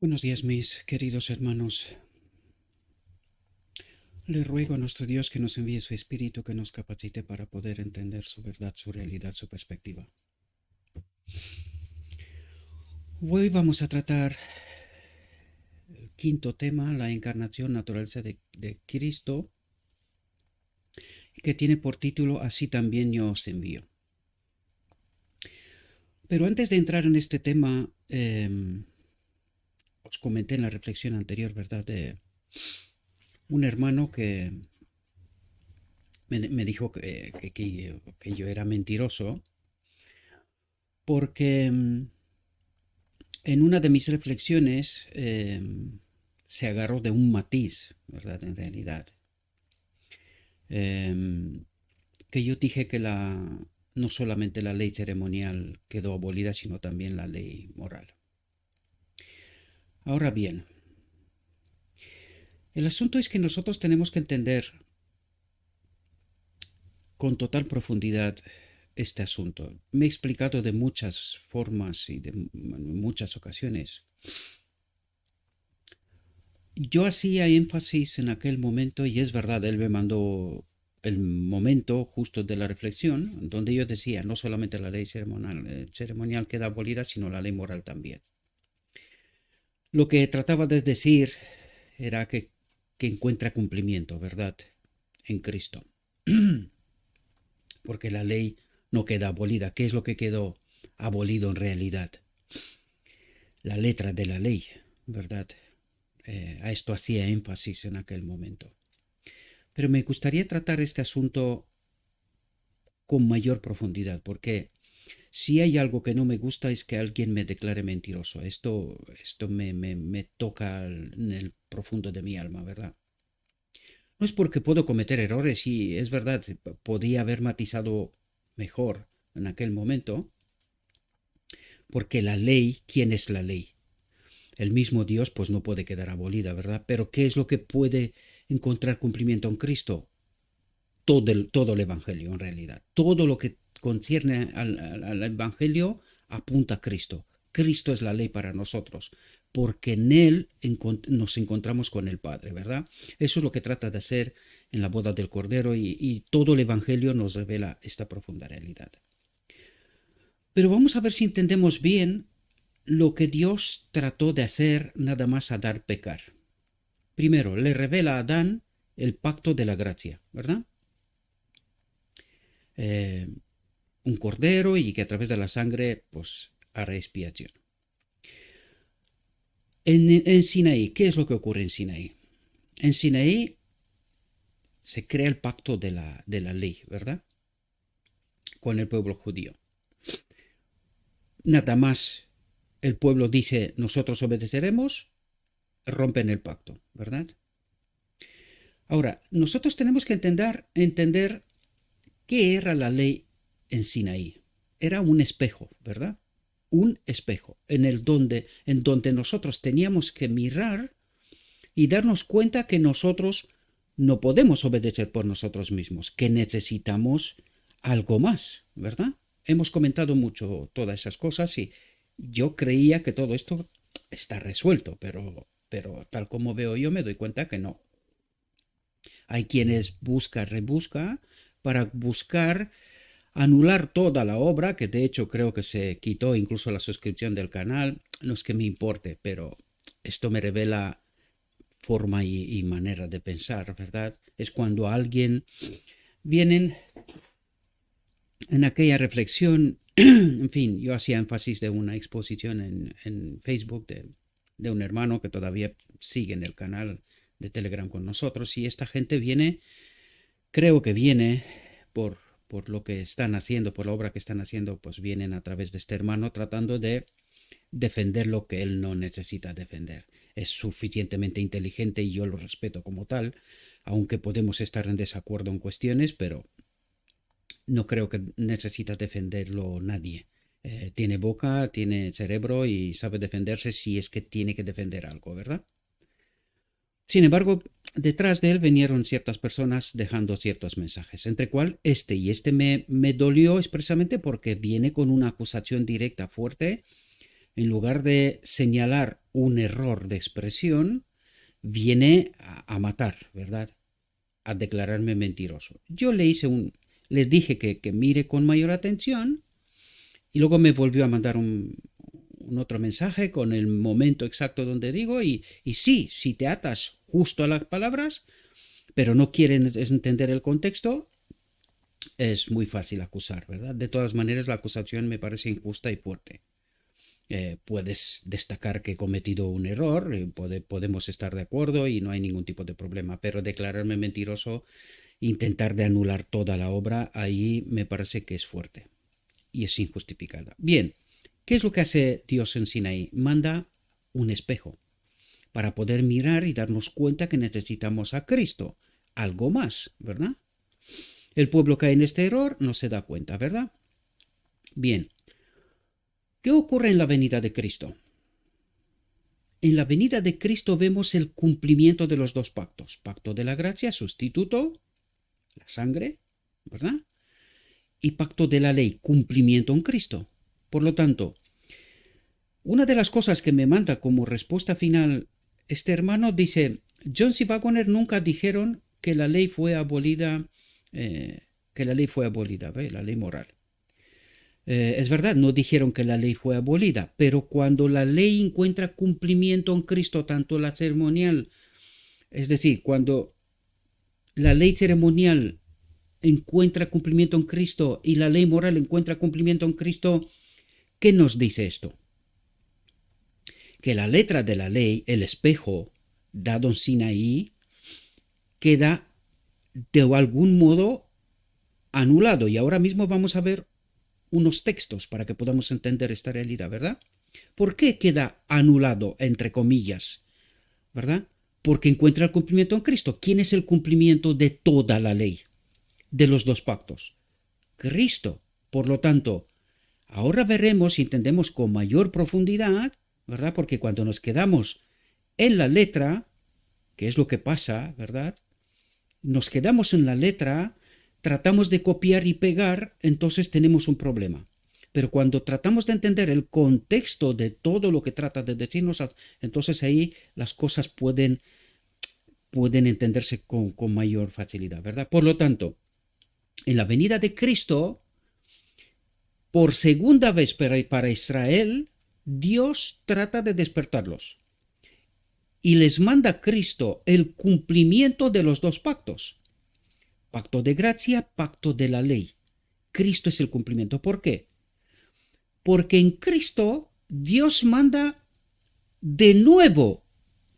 Buenos días, mis queridos hermanos. Le ruego a nuestro Dios que nos envíe su Espíritu que nos capacite para poder entender su verdad, su realidad, su perspectiva. Hoy vamos a tratar el quinto tema, la encarnación, naturaleza de Cristo, que tiene por título Así también yo os envío. Pero antes de entrar en este tema, os comenté en la reflexión anterior, ¿verdad?, de un hermano que me dijo que yo era mentiroso porque en una de mis reflexiones se agarró de un matiz, ¿verdad? En realidad. Eh, que yo dije que no solamente la ley ceremonial quedó abolida, sino también la ley moral. Ahora bien, el asunto es que nosotros tenemos que entender con total profundidad este asunto. Me he explicado de muchas formas y de muchas ocasiones. Yo hacía énfasis en aquel momento, y es verdad, él me mandó el momento justo de la reflexión, donde yo decía, no solamente la ley ceremonial queda abolida, sino la ley moral también. Lo que trataba de decir era que encuentra cumplimiento, ¿verdad?, en Cristo. Porque la ley no queda abolida. ¿Qué es lo que quedó abolido en realidad? La letra de la ley, ¿verdad? A esto hacía énfasis en aquel momento. Pero me gustaría tratar este asunto con mayor profundidad, porque si hay algo que no me gusta es que alguien me declare mentiroso. Esto me toca en el profundo de mi alma, ¿verdad? No es porque puedo cometer errores y es verdad, podía haber matizado mejor en aquel momento, porque la ley, ¿quién es la ley? El mismo Dios pues no puede quedar abolida, ¿verdad? Pero ¿qué es lo que puede encontrar cumplimiento en Cristo? Todo el Evangelio en realidad. Todo lo que concierne al Evangelio apunta a Cristo. Cristo es la ley para nosotros, porque en Él nos encontramos con el Padre, ¿verdad? Eso es lo que trata de hacer en la boda del Cordero y todo el Evangelio nos revela esta profunda realidad. Pero vamos a ver si entendemos bien lo que Dios trató de hacer nada más a dar pecar. Primero, le revela a Adán el pacto de la gracia, ¿verdad? Eh, un cordero y que a través de la sangre pues hará expiación. En Sinaí, ¿qué es lo que ocurre en Sinaí? En Sinaí se crea el pacto de la ley, ¿verdad? Con el pueblo judío. Nada más el pueblo dice nosotros obedeceremos, rompen el pacto, ¿verdad? Ahora, nosotros tenemos que entender qué era la ley en Sinaí. Era un espejo, ¿verdad? Un espejo en donde nosotros teníamos que mirar y darnos cuenta que nosotros no podemos obedecer por nosotros mismos, que necesitamos algo más, ¿verdad? Hemos comentado mucho todas esas cosas y yo creía que todo esto está resuelto, pero tal como veo yo me doy cuenta que no. Hay quienes rebusca para buscar anular toda la obra, que de hecho creo que se quitó incluso la suscripción del canal. No es que me importe, pero esto me revela forma y manera de pensar, ¿verdad? Es cuando alguien vienen en aquella reflexión, en fin, yo hacía énfasis de una exposición en Facebook de un hermano que todavía sigue en el canal de Telegram con nosotros y esta gente viene, creo que viene por, por lo que están haciendo, por la obra que están haciendo, pues vienen a través de este hermano tratando de defender lo que él no necesita defender. Es suficientemente inteligente y yo lo respeto como tal, aunque podemos estar en desacuerdo en cuestiones, pero no creo que necesita defenderlo nadie. Tiene boca, tiene cerebro y sabe defenderse si es que tiene que defender algo, ¿verdad? Sin embargo, detrás de él vinieron ciertas personas dejando ciertos mensajes, entre cual este me dolió expresamente porque viene con una acusación directa fuerte. En lugar de señalar un error de expresión, viene a matar, ¿verdad? A declararme mentiroso. Yo les dije que mire con mayor atención y luego me volvió a mandar un otro mensaje con el momento exacto donde digo y sí, si te atas justo a las palabras, pero no quieren entender el contexto, es muy fácil acusar, ¿verdad? De todas maneras, la acusación me parece injusta y fuerte. Puedes destacar que he cometido un error, podemos estar de acuerdo y no hay ningún tipo de problema, pero declararme mentiroso, intentar de anular toda la obra, ahí me parece que es fuerte y es injustificada. Bien, ¿qué es lo que hace Dios en Sinaí? Manda un espejo para poder mirar y darnos cuenta que necesitamos a Cristo, algo más, ¿verdad? El pueblo cae en este error, no se da cuenta, ¿verdad? Bien, ¿qué ocurre en la venida de Cristo? En la venida de Cristo vemos el cumplimiento de los dos pactos. Pacto de la gracia, sustituto, la sangre, ¿verdad? Y pacto de la ley, cumplimiento en Cristo. Por lo tanto, una de las cosas que me manda como respuesta final este hermano dice, Jones y Waggoner nunca dijeron que la ley fue abolida, ¿ve? La ley moral. Es verdad, no dijeron que la ley fue abolida, pero cuando la ley encuentra cumplimiento en Cristo, tanto la ceremonial, es decir, cuando la ley ceremonial encuentra cumplimiento en Cristo y la ley moral encuentra cumplimiento en Cristo, ¿qué nos dice esto? Que la letra de la ley, el espejo dado en Sinaí, queda de algún modo anulado. Y ahora mismo vamos a ver unos textos para que podamos entender esta realidad, ¿verdad? ¿Por qué queda anulado, entre comillas? ¿Verdad? Porque encuentra el cumplimiento en Cristo. ¿Quién es el cumplimiento de toda la ley? De los dos pactos. Cristo. Por lo tanto, ahora veremos y entendemos con mayor profundidad, ¿verdad? Porque cuando nos quedamos en la letra, que es lo que pasa, ¿verdad? Nos quedamos en la letra, tratamos de copiar y pegar, entonces tenemos un problema. Pero cuando tratamos de entender el contexto de todo lo que trata de decirnos, entonces ahí las cosas pueden entenderse con mayor facilidad, ¿verdad? Por lo tanto, en la venida de Cristo, por segunda vez para Israel, Dios trata de despertarlos y les manda a Cristo el cumplimiento de los dos pactos. Pacto de gracia, pacto de la ley. Cristo es el cumplimiento. ¿Por qué? Porque en Cristo Dios manda de nuevo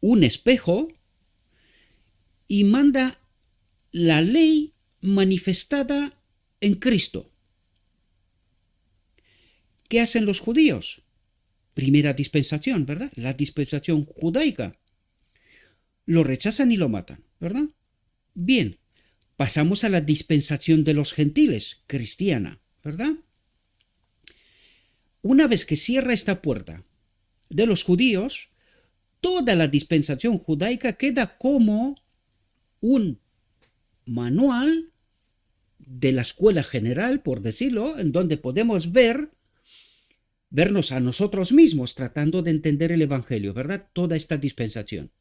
un espejo y manda la ley manifestada en Cristo. ¿Qué hacen los judíos? Primera dispensación, ¿verdad? La dispensación judaica. Lo rechazan y lo matan, ¿verdad? Bien, pasamos a la dispensación de los gentiles, cristiana, ¿verdad? Una vez que cierra esta puerta de los judíos, toda la dispensación judaica queda como un manual de la escuela general, por decirlo, en donde podemos vernos a nosotros mismos tratando de entender el Evangelio, ¿verdad? Toda esta dispensación.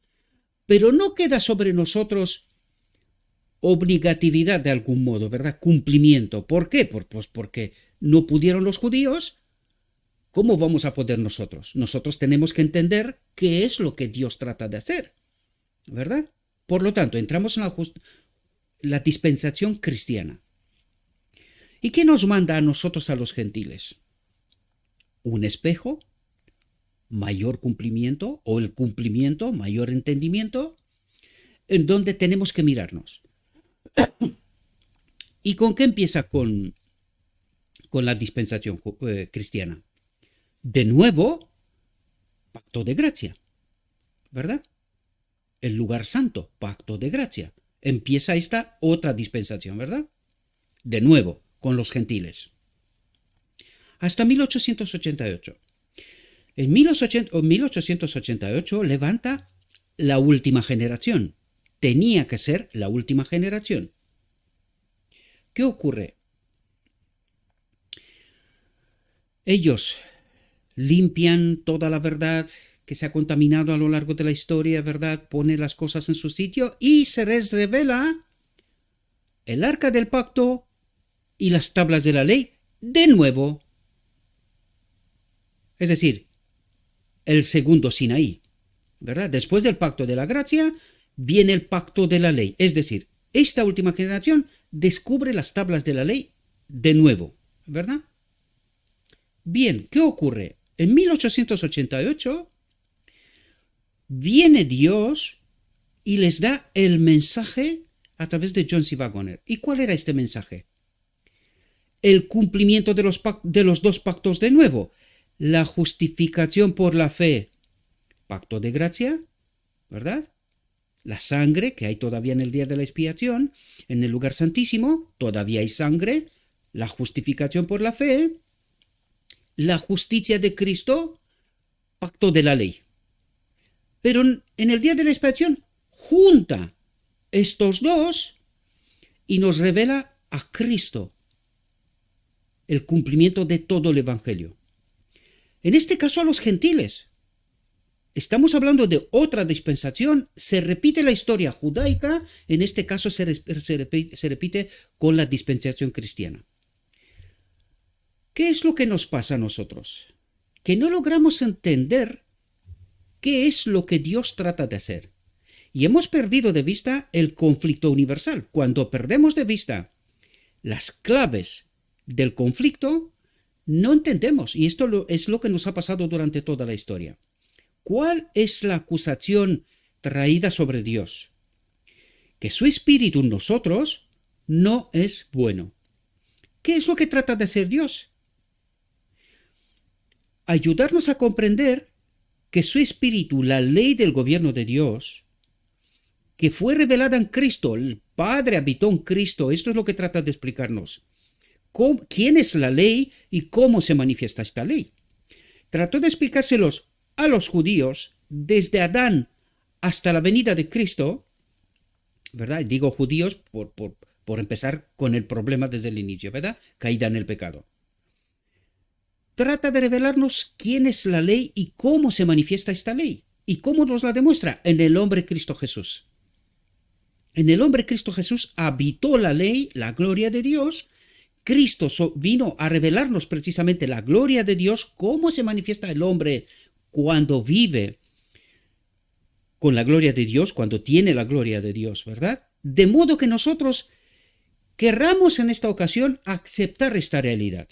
Pero no queda sobre nosotros obligatividad de algún modo, ¿verdad? Cumplimiento. ¿Por qué? Pues porque no pudieron los judíos. ¿Cómo vamos a poder nosotros? Nosotros tenemos que entender qué es lo que Dios trata de hacer, ¿verdad? Por lo tanto, entramos en la dispensación cristiana. ¿Y qué nos manda a nosotros, a los gentiles? Un espejo, mayor cumplimiento, o el cumplimiento, mayor entendimiento, en donde tenemos que mirarnos. ¿Y con qué empieza con la dispensación cristiana? De nuevo, pacto de gracia, ¿verdad? El lugar santo, pacto de gracia. Empieza esta otra dispensación, ¿verdad? De nuevo, con los gentiles. Hasta 1888. En 1888 levanta la última generación. Tenía que ser la última generación. ¿Qué ocurre? Ellos limpian toda la verdad que se ha contaminado a lo largo de la historia, ¿verdad? Pone las cosas en su sitio y se les revela el arca del pacto y las tablas de la ley de nuevo. Es decir, el segundo Sinaí, ¿verdad? Después del pacto de la gracia viene el pacto de la ley. Es decir, esta última generación descubre las tablas de la ley de nuevo, ¿verdad? Bien, ¿qué ocurre? En 1888 viene Dios y les da el mensaje a través de John C. Waggoner. ¿Y cuál era este mensaje? El cumplimiento de los dos pactos de nuevo. La justificación por la fe, pacto de gracia, ¿verdad? La sangre que hay todavía en el día de la expiación, en el lugar santísimo, todavía hay sangre, la justificación por la fe, la justicia de Cristo, pacto de la ley. Pero en el día de la expiación junta estos dos y nos revela a Cristo, el cumplimiento de todo el Evangelio. En este caso a los gentiles. Estamos hablando de otra dispensación, se repite la historia judaica, en este caso se repite con la dispensación cristiana. ¿Qué es lo que nos pasa a nosotros? Que no logramos entender qué es lo que Dios trata de hacer. Y hemos perdido de vista el conflicto universal. Cuando perdemos de vista las claves del conflicto, no entendemos. Y esto es lo que nos ha pasado durante toda la historia. ¿Cuál es la acusación traída sobre Dios? Que su espíritu en nosotros no es bueno. ¿Qué es lo que trata de hacer Dios? Ayudarnos a comprender que su espíritu, la ley del gobierno de Dios, que fue revelada en Cristo, el Padre habitó en Cristo, esto es lo que trata de explicarnos. ¿Quién es la ley y cómo se manifiesta esta ley? Trató de explicárselos a los judíos desde Adán hasta la venida de Cristo, ¿verdad? Digo judíos por empezar con el problema desde el inicio, ¿verdad? Caída en el pecado. Trata de revelarnos quién es la ley y cómo se manifiesta esta ley. ¿Y cómo nos la demuestra? En el hombre Cristo Jesús. En el hombre Cristo Jesús habitó la ley, la gloria de Dios. Cristo vino a revelarnos precisamente la gloria de Dios, cómo se manifiesta el hombre cuando vive con la gloria de Dios, cuando tiene la gloria de Dios, ¿verdad? De modo que nosotros querramos en esta ocasión aceptar esta realidad.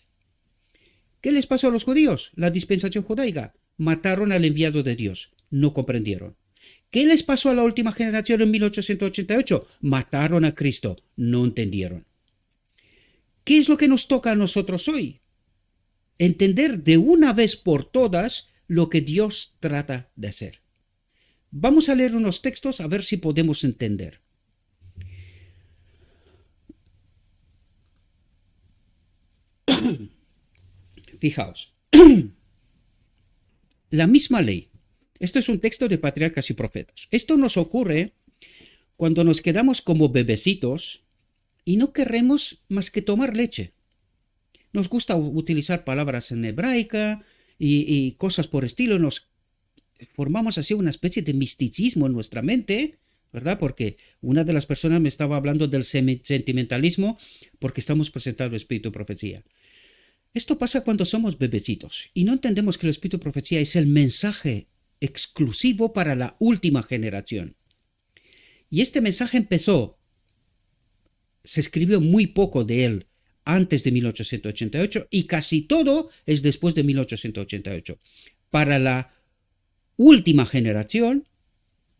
¿Qué les pasó a los judíos? La dispensación judaica. Mataron al enviado de Dios. No comprendieron. ¿Qué les pasó a la última generación en 1888? Mataron a Cristo. No entendieron. ¿Qué es lo que nos toca a nosotros hoy? Entender de una vez por todas lo que Dios trata de hacer. Vamos a leer unos textos a ver si podemos entender. Fijaos, la misma ley. Esto es un texto de Patriarcas y Profetas. Esto nos ocurre cuando nos quedamos como bebecitos y no queremos más que tomar leche. Nos gusta utilizar palabras en hebraica y cosas por estilo. Nos formamos así una especie de misticismo en nuestra mente, ¿verdad? Porque una de las personas me estaba hablando del sentimentalismo porque estamos presentando el espíritu de profecía. Esto pasa cuando somos bebecitos y no entendemos que el espíritu de profecía es el mensaje exclusivo para la última generación. Y este mensaje se escribió muy poco de él antes de 1888 y casi todo es después de 1888. Para la última generación,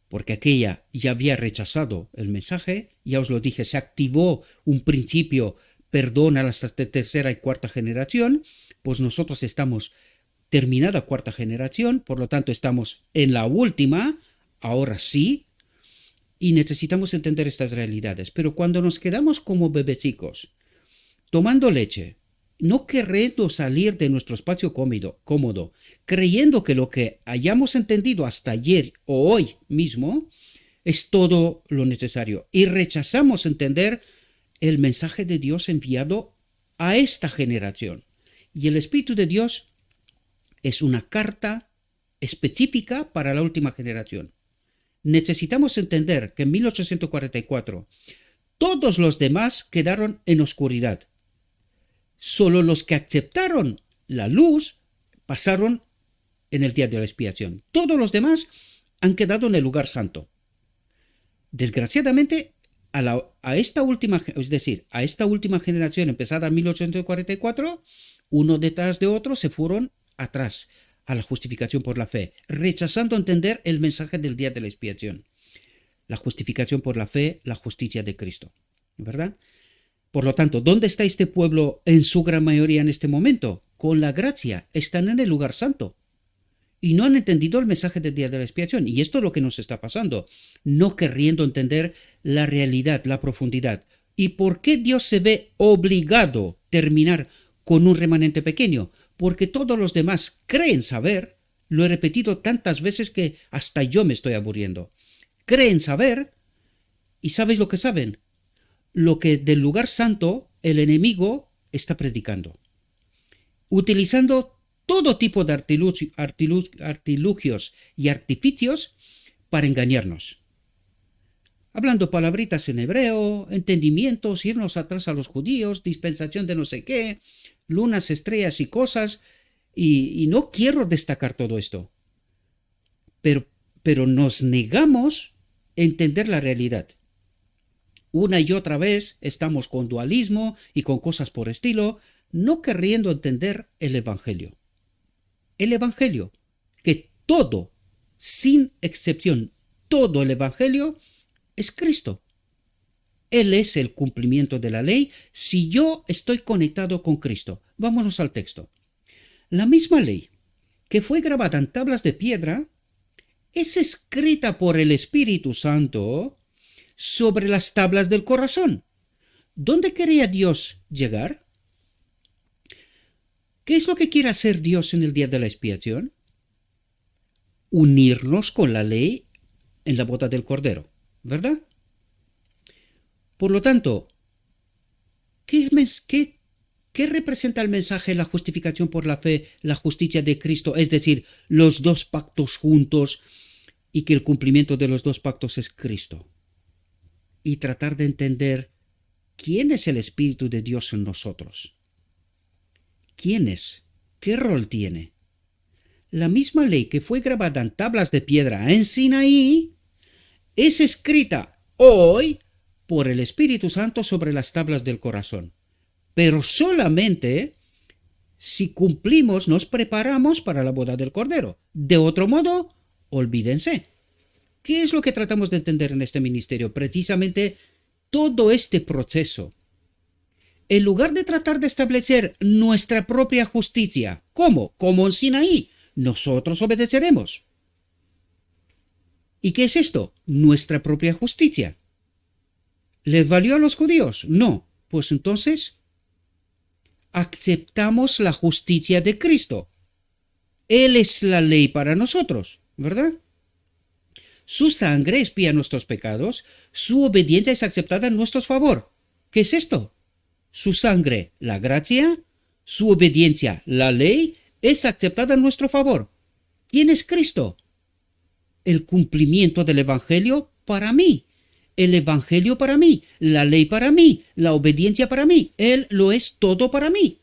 porque aquella ya había rechazado el mensaje, ya os lo dije, se activó un principio perdón a la tercera y cuarta generación, pues nosotros estamos terminada cuarta generación, por lo tanto estamos en la última, ahora sí, y necesitamos entender estas realidades. Pero cuando nos quedamos como bebecicos, tomando leche, no queriendo salir de nuestro espacio cómodo, creyendo que lo que hayamos entendido hasta ayer o hoy mismo es todo lo necesario, y rechazamos entender el mensaje de Dios enviado a esta generación. Y el Espíritu de Dios es una carta específica para la última generación. Necesitamos entender que en 1844 todos los demás quedaron en oscuridad. Solo los que aceptaron la luz pasaron en el día de la expiación. Todos los demás han quedado en el lugar santo. Desgraciadamente, a esta última generación empezada en 1844, uno detrás de otro se fueron atrás a la justificación por la fe, rechazando entender el mensaje del día de la expiación. La justificación por la fe, la justicia de Cristo, ¿verdad? Por lo tanto, ¿dónde está este pueblo en su gran mayoría en este momento? Con la gracia, están en el lugar santo. Y no han entendido el mensaje del día de la expiación. Y esto es lo que nos está pasando, no queriendo entender la realidad, la profundidad. ¿Y por qué Dios se ve obligado a terminar con un remanente pequeño? Porque todos los demás creen saber, lo he repetido tantas veces que hasta yo me estoy aburriendo. Creen saber, ¿y sabéis lo que saben? Lo que del lugar santo el enemigo está predicando, utilizando todo tipo de artilugios y artificios para engañarnos. Hablando palabritas en hebreo, entendimientos, irnos atrás a los judíos, dispensación de no sé qué, lunas, estrellas y cosas, y no quiero destacar todo esto. Pero nos negamos a entender la realidad. Una y otra vez estamos con dualismo y con cosas por estilo, no queriendo entender el Evangelio. El Evangelio, que todo, sin excepción, todo el Evangelio es Cristo. Él es el cumplimiento de la ley si yo estoy conectado con Cristo. Vámonos al texto. La misma ley que fue grabada en tablas de piedra es escrita por el Espíritu Santo sobre las tablas del corazón. ¿Dónde quería Dios llegar? ¿Qué es lo que quiere hacer Dios en el día de la expiación? Unirnos con la ley en la boda del Cordero, ¿verdad? Por lo tanto, ¿qué representa el mensaje de la justificación por la fe, la justicia de Cristo? Es decir, los dos pactos juntos y que el cumplimiento de los dos pactos es Cristo. Y tratar de entender quién es el Espíritu de Dios en nosotros. ¿Quién es? ¿Qué rol tiene? La misma ley que fue grabada en tablas de piedra en Sinaí es escrita hoy por el Espíritu Santo sobre las tablas del corazón. Pero solamente si cumplimos, nos preparamos para la boda del Cordero. De otro modo, olvídense. ¿Qué es lo que tratamos de entender en este ministerio? Precisamente todo este proceso. En lugar de tratar de establecer nuestra propia justicia, ¿cómo? Como en Sinaí, nosotros obedeceremos. ¿Y qué es esto? Nuestra propia justicia. ¿Les valió a los judíos? No. Pues entonces, aceptamos la justicia de Cristo. Él es la ley para nosotros, ¿verdad? Su sangre expía nuestros pecados, su obediencia es aceptada en nuestro favor. ¿Qué es esto? Su sangre, la gracia, su obediencia, la ley, es aceptada en nuestro favor. ¿Quién es Cristo? El cumplimiento del Evangelio para mí. El Evangelio para mí, la ley para mí, la obediencia para mí. Él lo es todo para mí.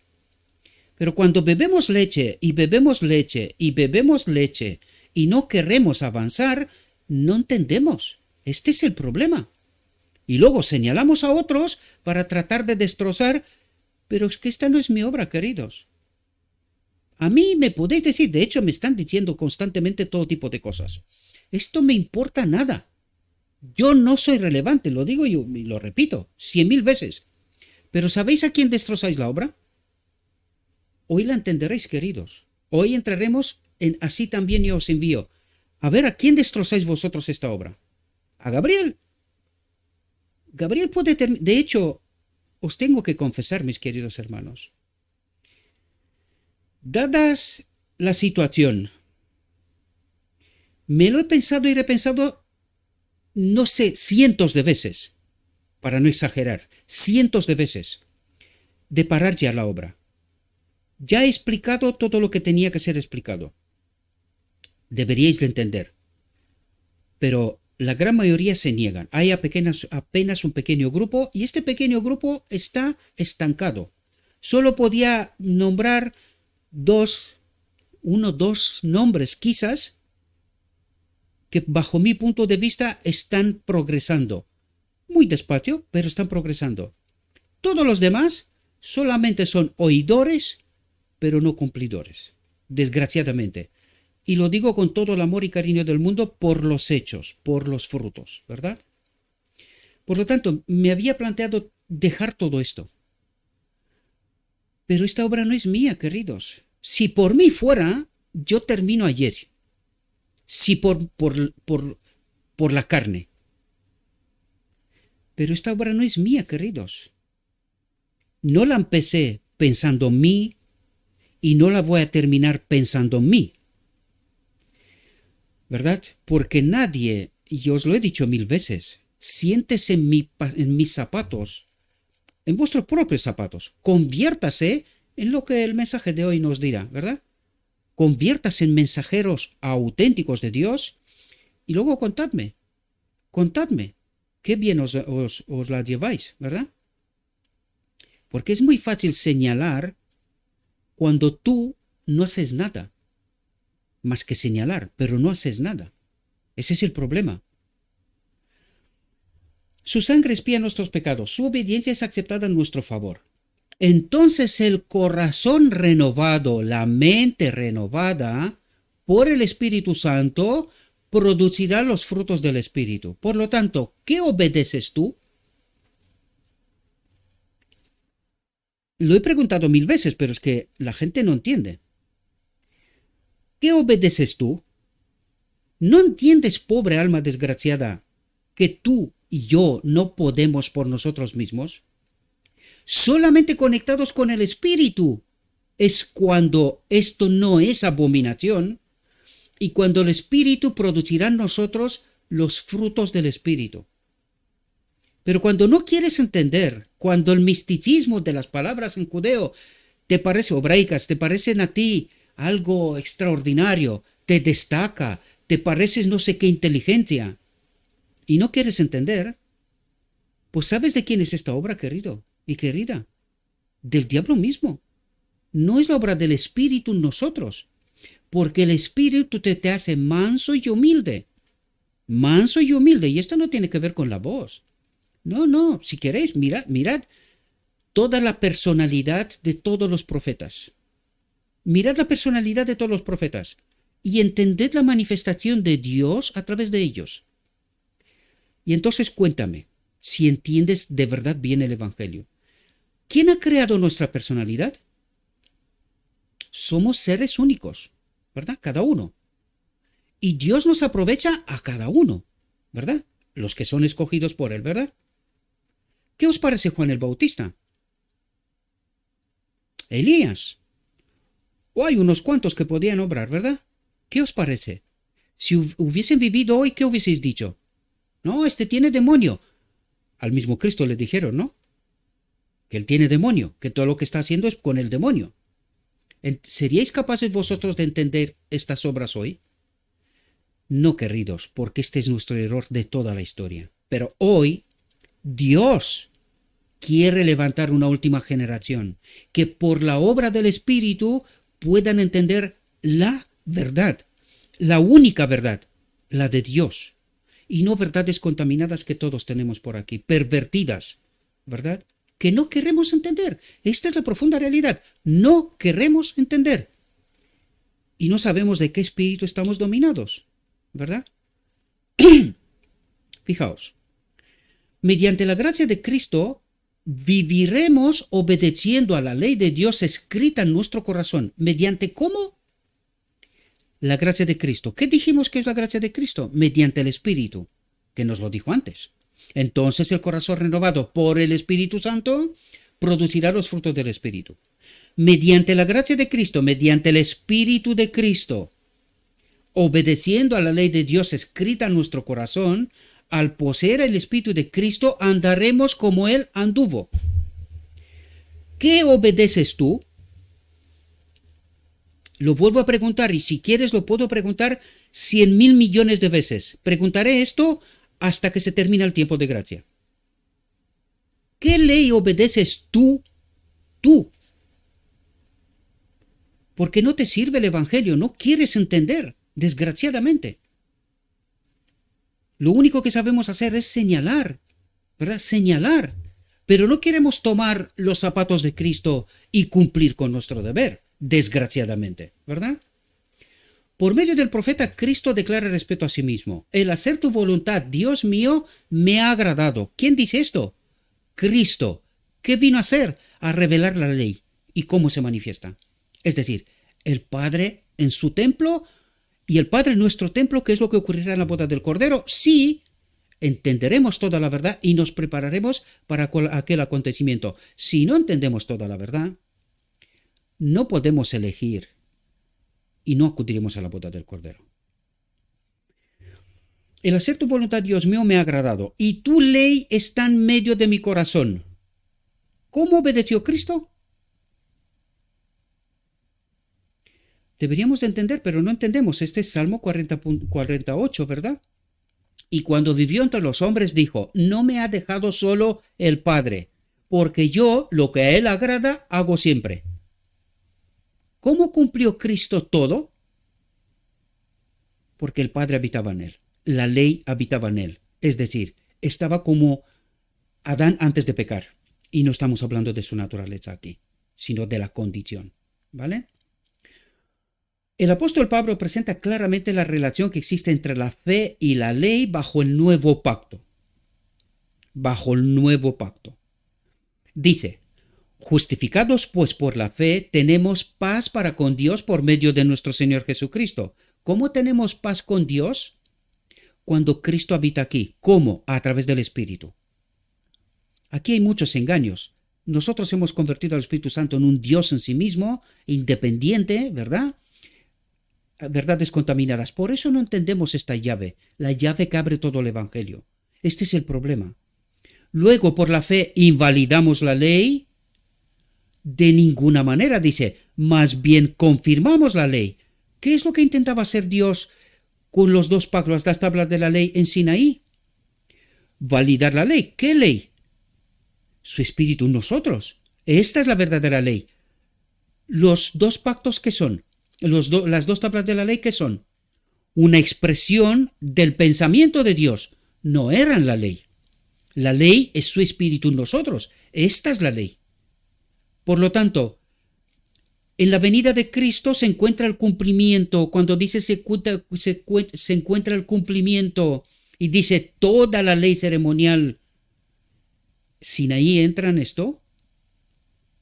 Pero cuando bebemos leche y bebemos leche y bebemos leche y no queremos avanzar, no entendemos. Este es el problema. Y luego señalamos a otros para tratar de destrozar, pero es que esta no es mi obra, queridos. A mí me podéis decir, de hecho me están diciendo constantemente todo tipo de cosas. Esto me importa nada. Yo no soy relevante, lo digo yo y lo repito 100.000 veces. Pero ¿sabéis a quién destrozáis la obra? Hoy la entenderéis, queridos. Hoy entraremos en así también yo os envío. A ver, ¿a quién destrozáis vosotros esta obra? A Gabriel. Gabriel puede de hecho, os tengo que confesar, mis queridos hermanos, dadas la situación, me lo he pensado y repensado, no sé, cientos de veces, para no exagerar, cientos de veces, de parar ya la obra. Ya he explicado todo lo que tenía que ser explicado. Deberíais de entender. Pero la gran mayoría se niegan. Hay apenas un pequeño grupo y este pequeño grupo está estancado. Solo podía nombrar dos nombres quizás que bajo mi punto de vista están progresando. Muy despacio, pero están progresando. Todos los demás solamente son oidores, pero no cumplidores. Desgraciadamente. Y lo digo con todo el amor y cariño del mundo por los hechos, por los frutos, ¿verdad? Por lo tanto, me había planteado dejar todo esto. Pero esta obra no es mía, queridos. Si por mí fuera, yo termino ayer. Si por la carne. Pero esta obra no es mía, queridos. No la empecé pensando en mí y no la voy a terminar pensando en mí. ¿Verdad? Porque nadie, y yo os lo he dicho 1000 veces, siéntese en mis zapatos, en vuestros propios zapatos. Conviértase en lo que el mensaje de hoy nos dirá, ¿verdad? Conviértase en mensajeros auténticos de Dios y luego contadme, qué bien os la lleváis, ¿verdad? Porque es muy fácil señalar cuando tú no haces nada, más que señalar, pero no haces nada. Ese es el problema. Su sangre expía nuestros pecados, su obediencia es aceptada en nuestro favor. Entonces el corazón renovado, la mente renovada por el Espíritu Santo, producirá los frutos del Espíritu. Por lo tanto, ¿qué obedeces tú? Lo he preguntado 1000 veces, pero es que la gente no entiende. ¿Qué obedeces tú? ¿No entiendes, pobre alma desgraciada, que tú y yo no podemos por nosotros mismos? Solamente conectados con el Espíritu es cuando esto no es abominación y cuando el Espíritu producirá en nosotros los frutos del Espíritu. Pero cuando no quieres entender, cuando el misticismo de las palabras en judeo te parece hebraicas, te parecen a ti algo extraordinario, te destaca, te pareces no sé qué inteligencia y no quieres entender, pues ¿sabes de quién es esta obra, querido y querida? Del diablo mismo. No es la obra del Espíritu en nosotros, porque el Espíritu te hace manso y humilde. Manso y humilde, y esto no tiene que ver con la voz. No, si queréis, mirad toda la personalidad de todos los profetas. Mirad la personalidad de todos los profetas y entended la manifestación de Dios a través de ellos. Y entonces cuéntame, si entiendes de verdad bien el Evangelio. ¿Quién ha creado nuestra personalidad? Somos seres únicos, ¿verdad? Cada uno. Y Dios nos aprovecha a cada uno, ¿verdad? Los que son escogidos por Él, ¿verdad? ¿Qué os parece Juan el Bautista? Elías. O hay unos cuantos que podían obrar, ¿verdad? ¿Qué os parece? Si hubiesen vivido hoy, ¿qué hubieseis dicho? No, este tiene demonio. Al mismo Cristo le dijeron, ¿no? Que él tiene demonio, que todo lo que está haciendo es con el demonio. ¿Seríais capaces vosotros de entender estas obras hoy? No, queridos, porque este es nuestro error de toda la historia. Pero hoy, Dios quiere levantar una última generación que por la obra del Espíritu puedan entender la verdad, la única verdad, la de Dios, y no verdades contaminadas que todos tenemos por aquí, pervertidas, ¿verdad? Que no queremos entender. Esta es la profunda realidad. No queremos entender. Y no sabemos de qué espíritu estamos dominados, ¿verdad? Fijaos, mediante la gracia de Cristo viviremos obedeciendo a la ley de Dios escrita en nuestro corazón. ¿Mediante cómo? La gracia de Cristo. ¿Qué dijimos que es la gracia de Cristo? Mediante el Espíritu, que nos lo dijo antes. Entonces el corazón renovado por el Espíritu Santo producirá los frutos del Espíritu. Mediante la gracia de Cristo, mediante el Espíritu de Cristo, obedeciendo a la ley de Dios escrita en nuestro corazón, al poseer el Espíritu de Cristo, andaremos como Él anduvo. ¿Qué obedeces tú? Lo vuelvo a preguntar y si quieres lo puedo preguntar 100.000 millones de veces. Preguntaré esto hasta que se termine el tiempo de gracia. ¿Qué ley obedeces tú? Tú. Porque no te sirve el Evangelio, no quieres entender, desgraciadamente. Lo único que sabemos hacer es señalar, ¿verdad? Señalar. Pero no queremos tomar los zapatos de Cristo y cumplir con nuestro deber, desgraciadamente, ¿verdad? Por medio del profeta, Cristo declara respeto a sí mismo. El hacer tu voluntad, Dios mío, me ha agradado. ¿Quién dice esto? Cristo. ¿Qué vino a hacer? A revelar la ley y cómo se manifiesta. Es decir, el Padre en su templo y el Padre en nuestro templo, ¿qué es lo que ocurrirá en la boda del Cordero? Sí, entenderemos toda la verdad y nos prepararemos para aquel acontecimiento. Si no entendemos toda la verdad, no podemos elegir y no acudiremos a la boda del Cordero. El hacer tu voluntad, Dios mío, me ha agradado, y tu ley está en medio de mi corazón. ¿Cómo obedeció Cristo? Deberíamos de entender, pero no entendemos. Este es Salmo 48, ¿verdad? Y cuando vivió entre los hombres dijo, no me ha dejado solo el Padre, porque yo lo que a Él agrada hago siempre. ¿Cómo cumplió Cristo todo? Porque el Padre habitaba en Él, la ley habitaba en Él, es decir, estaba como Adán antes de pecar. Y no estamos hablando de su naturaleza aquí, sino de la condición, ¿vale? El apóstol Pablo presenta claramente la relación que existe entre la fe y la ley bajo el nuevo pacto. Bajo el nuevo pacto. Dice, justificados pues por la fe, tenemos paz para con Dios por medio de nuestro Señor Jesucristo. ¿Cómo tenemos paz con Dios? Cuando Cristo habita aquí. ¿Cómo? A través del Espíritu. Aquí hay muchos engaños. Nosotros hemos convertido al Espíritu Santo en un Dios en sí mismo, independiente, ¿verdad? Verdades contaminadas. Por eso no entendemos esta llave, la llave que abre todo el Evangelio. Este es el problema. Luego, por la fe, invalidamos la ley. De ninguna manera, dice, más bien confirmamos la ley. ¿Qué es lo que intentaba hacer Dios con los dos pactos, las tablas de la ley en Sinaí? Validar la ley. ¿Qué ley? Su Espíritu en nosotros. Esta es la verdadera ley. Los dos pactos, ¿qué son? Las dos tablas de la ley, ¿qué son? Una expresión del pensamiento de Dios. No eran la ley. La ley es su Espíritu en nosotros. Esta es la ley. Por lo tanto, en la venida de Cristo se encuentra el cumplimiento. Cuando dice se encuentra el cumplimiento y dice toda la ley ceremonial, Sinaí entra en esto,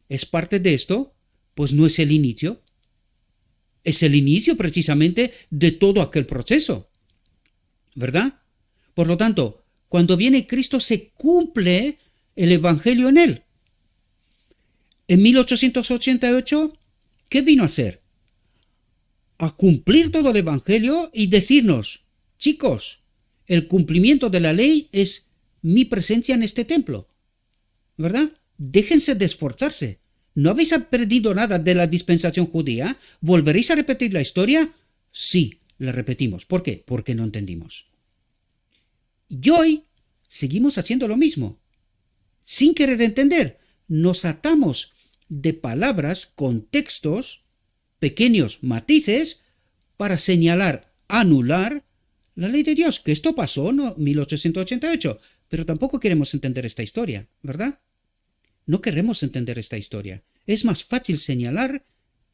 es parte de esto, pues no es el inicio. Es el inicio precisamente de todo aquel proceso, ¿verdad? Por lo tanto, cuando viene Cristo se cumple el Evangelio en él. En 1888, ¿qué vino a hacer? A cumplir todo el Evangelio y decirnos, chicos, el cumplimiento de la ley es mi presencia en este templo, ¿verdad? Déjense de esforzarse. ¿No habéis aprendido nada de la dispensación judía? ¿Volveréis a repetir la historia? Sí, la repetimos. ¿Por qué? Porque no entendimos. Y hoy seguimos haciendo lo mismo. Sin querer entender, nos atamos de palabras, contextos, pequeños matices, para señalar, anular la ley de Dios. Que esto pasó en 1888, pero tampoco queremos entender esta historia, ¿verdad? No queremos entender esta historia. Es más fácil señalar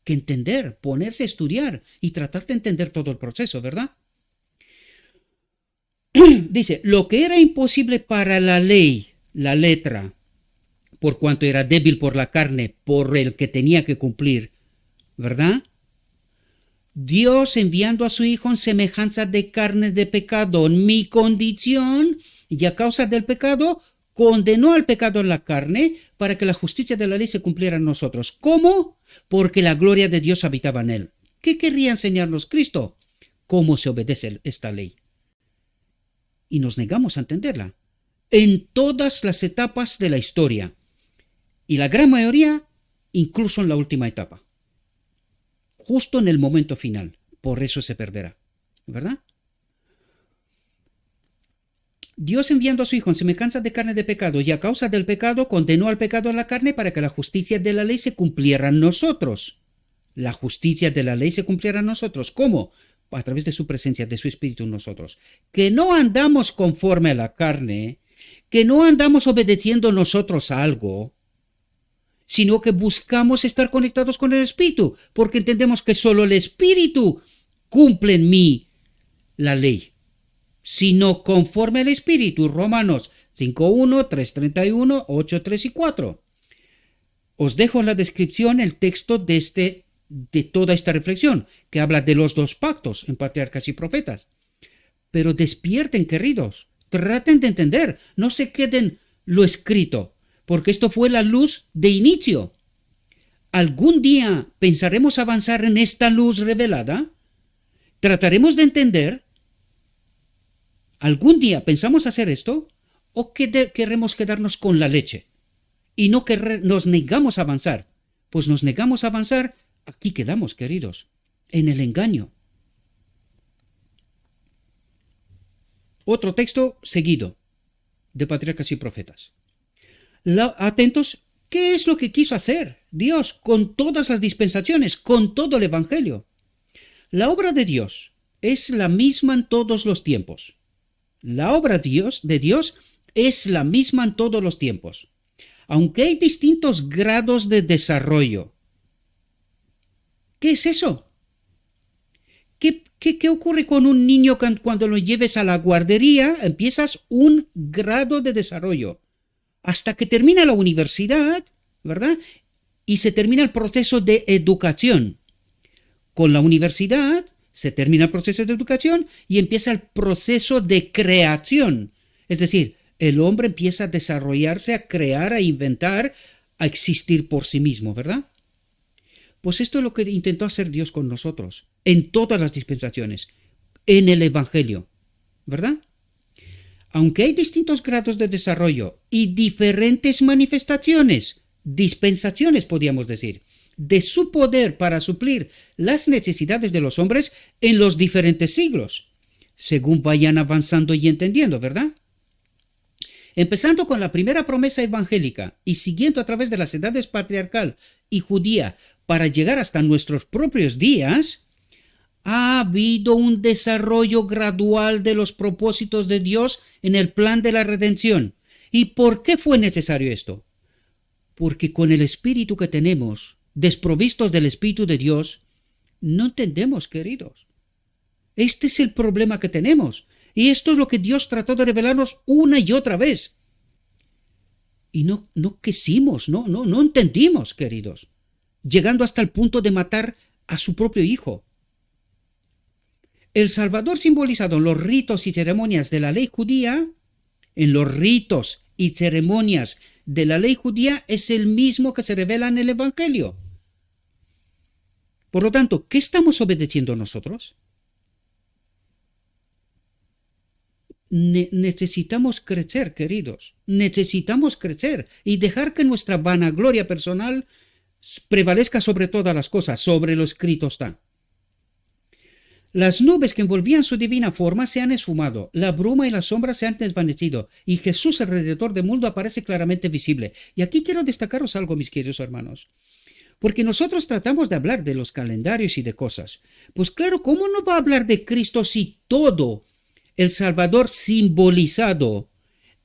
que entender, ponerse a estudiar y tratar de entender todo el proceso, ¿verdad? Dice, lo que era imposible para la ley, la letra, por cuanto era débil por la carne, por el que tenía que cumplir, ¿verdad? Dios enviando a su Hijo en semejanza de carne de pecado, en mi condición, y a causa del pecado, condenó al pecado en la carne para que la justicia de la ley se cumpliera en nosotros. ¿Cómo? Porque la gloria de Dios habitaba en él. ¿Qué querría enseñarnos Cristo? ¿Cómo se obedece esta ley? Y nos negamos a entenderla. En todas las etapas de la historia. Y la gran mayoría, incluso en la última etapa. justo en el momento final. Por eso se perderá, ¿verdad? Dios enviando a su Hijo en semejanza de carne de pecado y a causa del pecado condenó al pecado en la carne para que la justicia de la ley se cumpliera en nosotros. La justicia de la ley se cumpliera en nosotros. ¿Cómo? A través de su presencia, de su Espíritu en nosotros. Que no andamos conforme a la carne, que no andamos obedeciendo nosotros a algo, sino que buscamos estar conectados con el Espíritu, porque entendemos que solo el Espíritu cumple en mí la ley. Sino conforme al Espíritu, Romanos 5.1, 3.31, 8.3 y 4. Os dejo en la descripción el texto de toda esta reflexión, que habla de los dos pactos en Patriarcas y Profetas. Pero despierten, queridos, traten de entender, no se queden lo escrito, porque esto fue la luz de inicio. ¿Algún día pensaremos avanzar en esta luz revelada? ¿Trataremos de entender? ¿Algún día pensamos hacer esto? ¿O queremos quedarnos con la leche? Y no nos negamos a avanzar. Pues nos negamos a avanzar, aquí quedamos, queridos, en el engaño. Otro texto seguido de Patriarcas y Profetas. Atentos, ¿qué es lo que quiso hacer Dios con todas las dispensaciones, con todo el Evangelio? La obra de Dios es la misma en todos los tiempos. La obra de Dios es la misma en todos los tiempos, aunque hay distintos grados de desarrollo. ¿Qué es eso? ¿Qué ocurre con un niño cuando lo lleves a la guardería? Empiezas un grado de desarrollo hasta que termina la universidad, ¿verdad? Y se termina el proceso de educación. Con la universidad se termina el proceso de educación y empieza el proceso de creación. Es decir, el hombre empieza a desarrollarse, a crear, a inventar, a existir por sí mismo, ¿verdad? Pues esto es lo que intentó hacer Dios con nosotros, en todas las dispensaciones, en el Evangelio, ¿verdad? Aunque hay distintos grados de desarrollo y diferentes manifestaciones, dispensaciones podríamos decir, de su poder para suplir las necesidades de los hombres en los diferentes siglos, según vayan avanzando y entendiendo, ¿verdad? Empezando con la primera promesa evangélica y siguiendo a través de las edades patriarcal y judía para llegar hasta nuestros propios días, ha habido un desarrollo gradual de los propósitos de Dios en el plan de la redención. ¿Y por qué fue necesario esto? Porque con el espíritu que tenemos, desprovistos del Espíritu de Dios, no entendemos, queridos. Este es el problema que tenemos. Y esto es lo que Dios trató de revelarnos una y otra vez. Y no quisimos, no entendimos, queridos. Llegando hasta el punto de matar a su propio hijo. El Salvador simbolizado en los ritos y ceremonias de la ley judía, es el mismo que se revela en el Evangelio. Por lo tanto, ¿qué estamos obedeciendo nosotros? Necesitamos crecer, queridos. Necesitamos crecer y dejar que nuestra vanagloria personal prevalezca sobre todas las cosas, sobre lo escrito está. Las nubes que envolvían su divina forma se han esfumado, la bruma y la sombra se han desvanecido, y Jesús alrededor del mundo aparece claramente visible. Y aquí quiero destacaros algo, mis queridos hermanos. Porque nosotros tratamos de hablar de los calendarios y de cosas. Pues claro, ¿cómo no va a hablar de Cristo si todo el Salvador simbolizado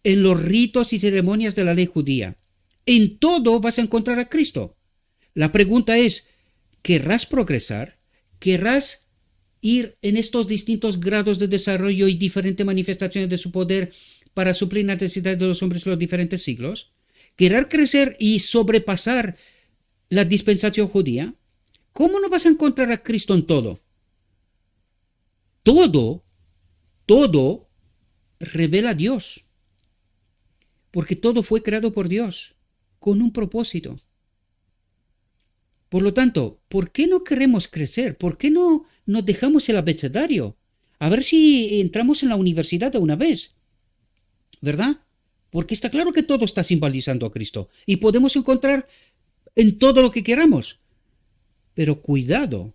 en los ritos y ceremonias de la ley judía? En todo vas a encontrar a Cristo. La pregunta es, ¿querrás progresar? ¿Querrás ir en estos distintos grados de desarrollo y diferentes manifestaciones de su poder para suplir las necesidades de los hombres en los diferentes siglos? ¿Querer crecer y sobrepasar la dispensación judía? ¿Cómo no vas a encontrar a Cristo en todo? Todo revela a Dios. Porque todo fue creado por Dios, con un propósito. Por lo tanto, ¿por qué no queremos crecer? ¿Por qué no nos dejamos el abecedario? A ver si entramos en la universidad de una vez, ¿verdad? Porque está claro que todo está simbolizando a Cristo y podemos encontrar en todo lo que queramos. Pero cuidado,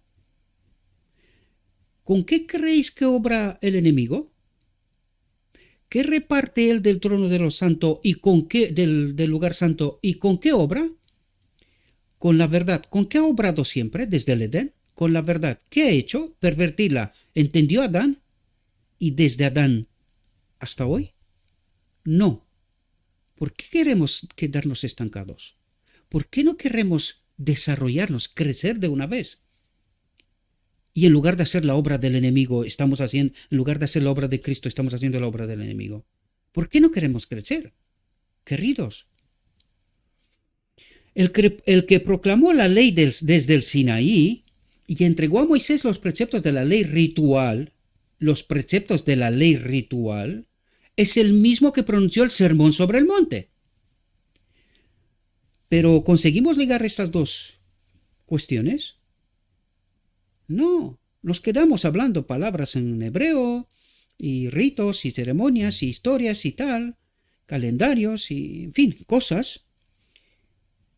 ¿Con qué creéis que obra el enemigo? ¿Qué reparte él del trono de los santos y con qué del lugar santo y con qué obra? Con la verdad. ¿Con qué ha obrado siempre desde el Edén? Con la verdad. ¿Qué ha hecho? Pervertirla. ¿Entendió Adán? ¿Y desde Adán hasta hoy? No. ¿Por qué queremos quedarnos estancados? ¿Por qué no queremos desarrollarnos, crecer de una vez? Y en lugar de hacer la obra del enemigo, en lugar de hacer la obra de Cristo, estamos haciendo la obra del enemigo. ¿Por qué no queremos crecer? Queridos, el que proclamó la ley desde el Sinaí y entregó a Moisés los preceptos de la ley ritual, es el mismo que pronunció el sermón sobre el monte. Pero ¿conseguimos ligar estas dos cuestiones? No, nos quedamos hablando palabras en hebreo y ritos y ceremonias y historias y tal, calendarios y, en fin, cosas.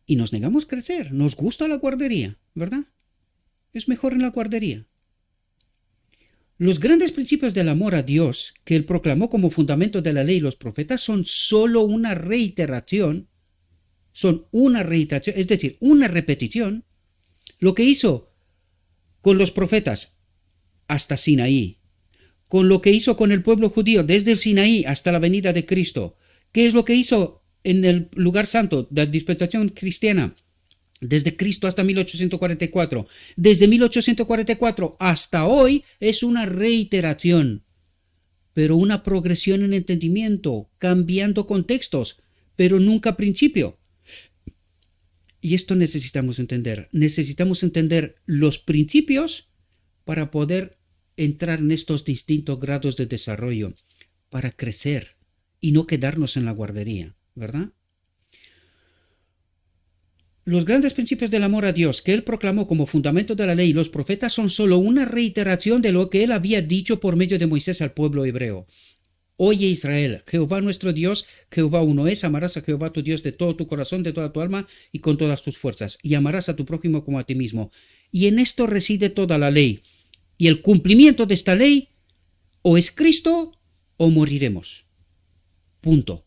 Y nos negamos a crecer. Nos gusta la guardería, ¿verdad? Es mejor en la guardería. Los grandes principios del amor a Dios que él proclamó como fundamento de la ley y los profetas son solo una reiteración, es decir, una repetición. Lo que hizo con los profetas hasta Sinaí, con lo que hizo con el pueblo judío desde el Sinaí hasta la venida de Cristo, ¿qué es lo que hizo en el lugar santo de la dispensación cristiana? Desde Cristo hasta 1844. Desde 1844 hasta hoy es una reiteración, pero una progresión en entendimiento, cambiando contextos, pero nunca principio. Y esto necesitamos entender. Necesitamos entender los principios para poder entrar en estos distintos grados de desarrollo, para crecer y no quedarnos en la guardería, ¿verdad? Los grandes principios del amor a Dios que él proclamó como fundamento de la ley y los profetas son solo una reiteración de lo que él había dicho por medio de Moisés al pueblo hebreo. Oye Israel, Jehová nuestro Dios, Jehová uno es, amarás a Jehová tu Dios de todo tu corazón, de toda tu alma y con todas tus fuerzas, y amarás a tu prójimo como a ti mismo. Y en esto reside toda la ley. Y el cumplimiento de esta ley o es Cristo o moriremos. Punto.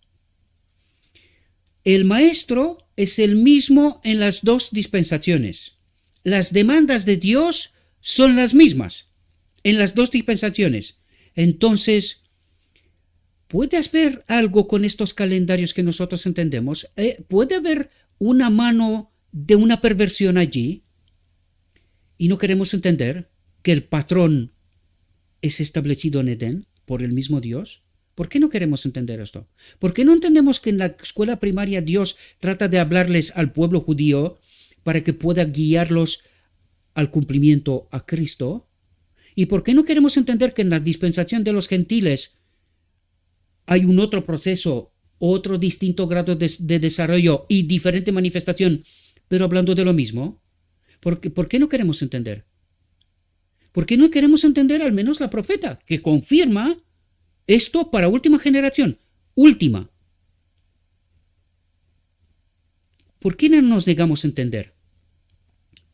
El maestro es el mismo en las dos dispensaciones. Las demandas de Dios son las mismas en las dos dispensaciones. Entonces, ¿puede haber algo con estos calendarios que nosotros entendemos? ¿Puede haber una mano de una perversión allí? Y no queremos entender que el patrón es establecido en Edén por el mismo Dios. ¿Por qué no queremos entender esto? ¿Por qué no entendemos que en la escuela primaria Dios trata de hablarles al pueblo judío para que pueda guiarlos al cumplimiento a Cristo? ¿Y por qué no queremos entender que en la dispensación de los gentiles hay un otro proceso, otro distinto grado de desarrollo y diferente manifestación, pero hablando de lo mismo? ¿Por qué no queremos entender? ¿Por qué no queremos entender al menos la profeta que confirma esto para última generación? Última. ¿Por qué no nos negamos a entender?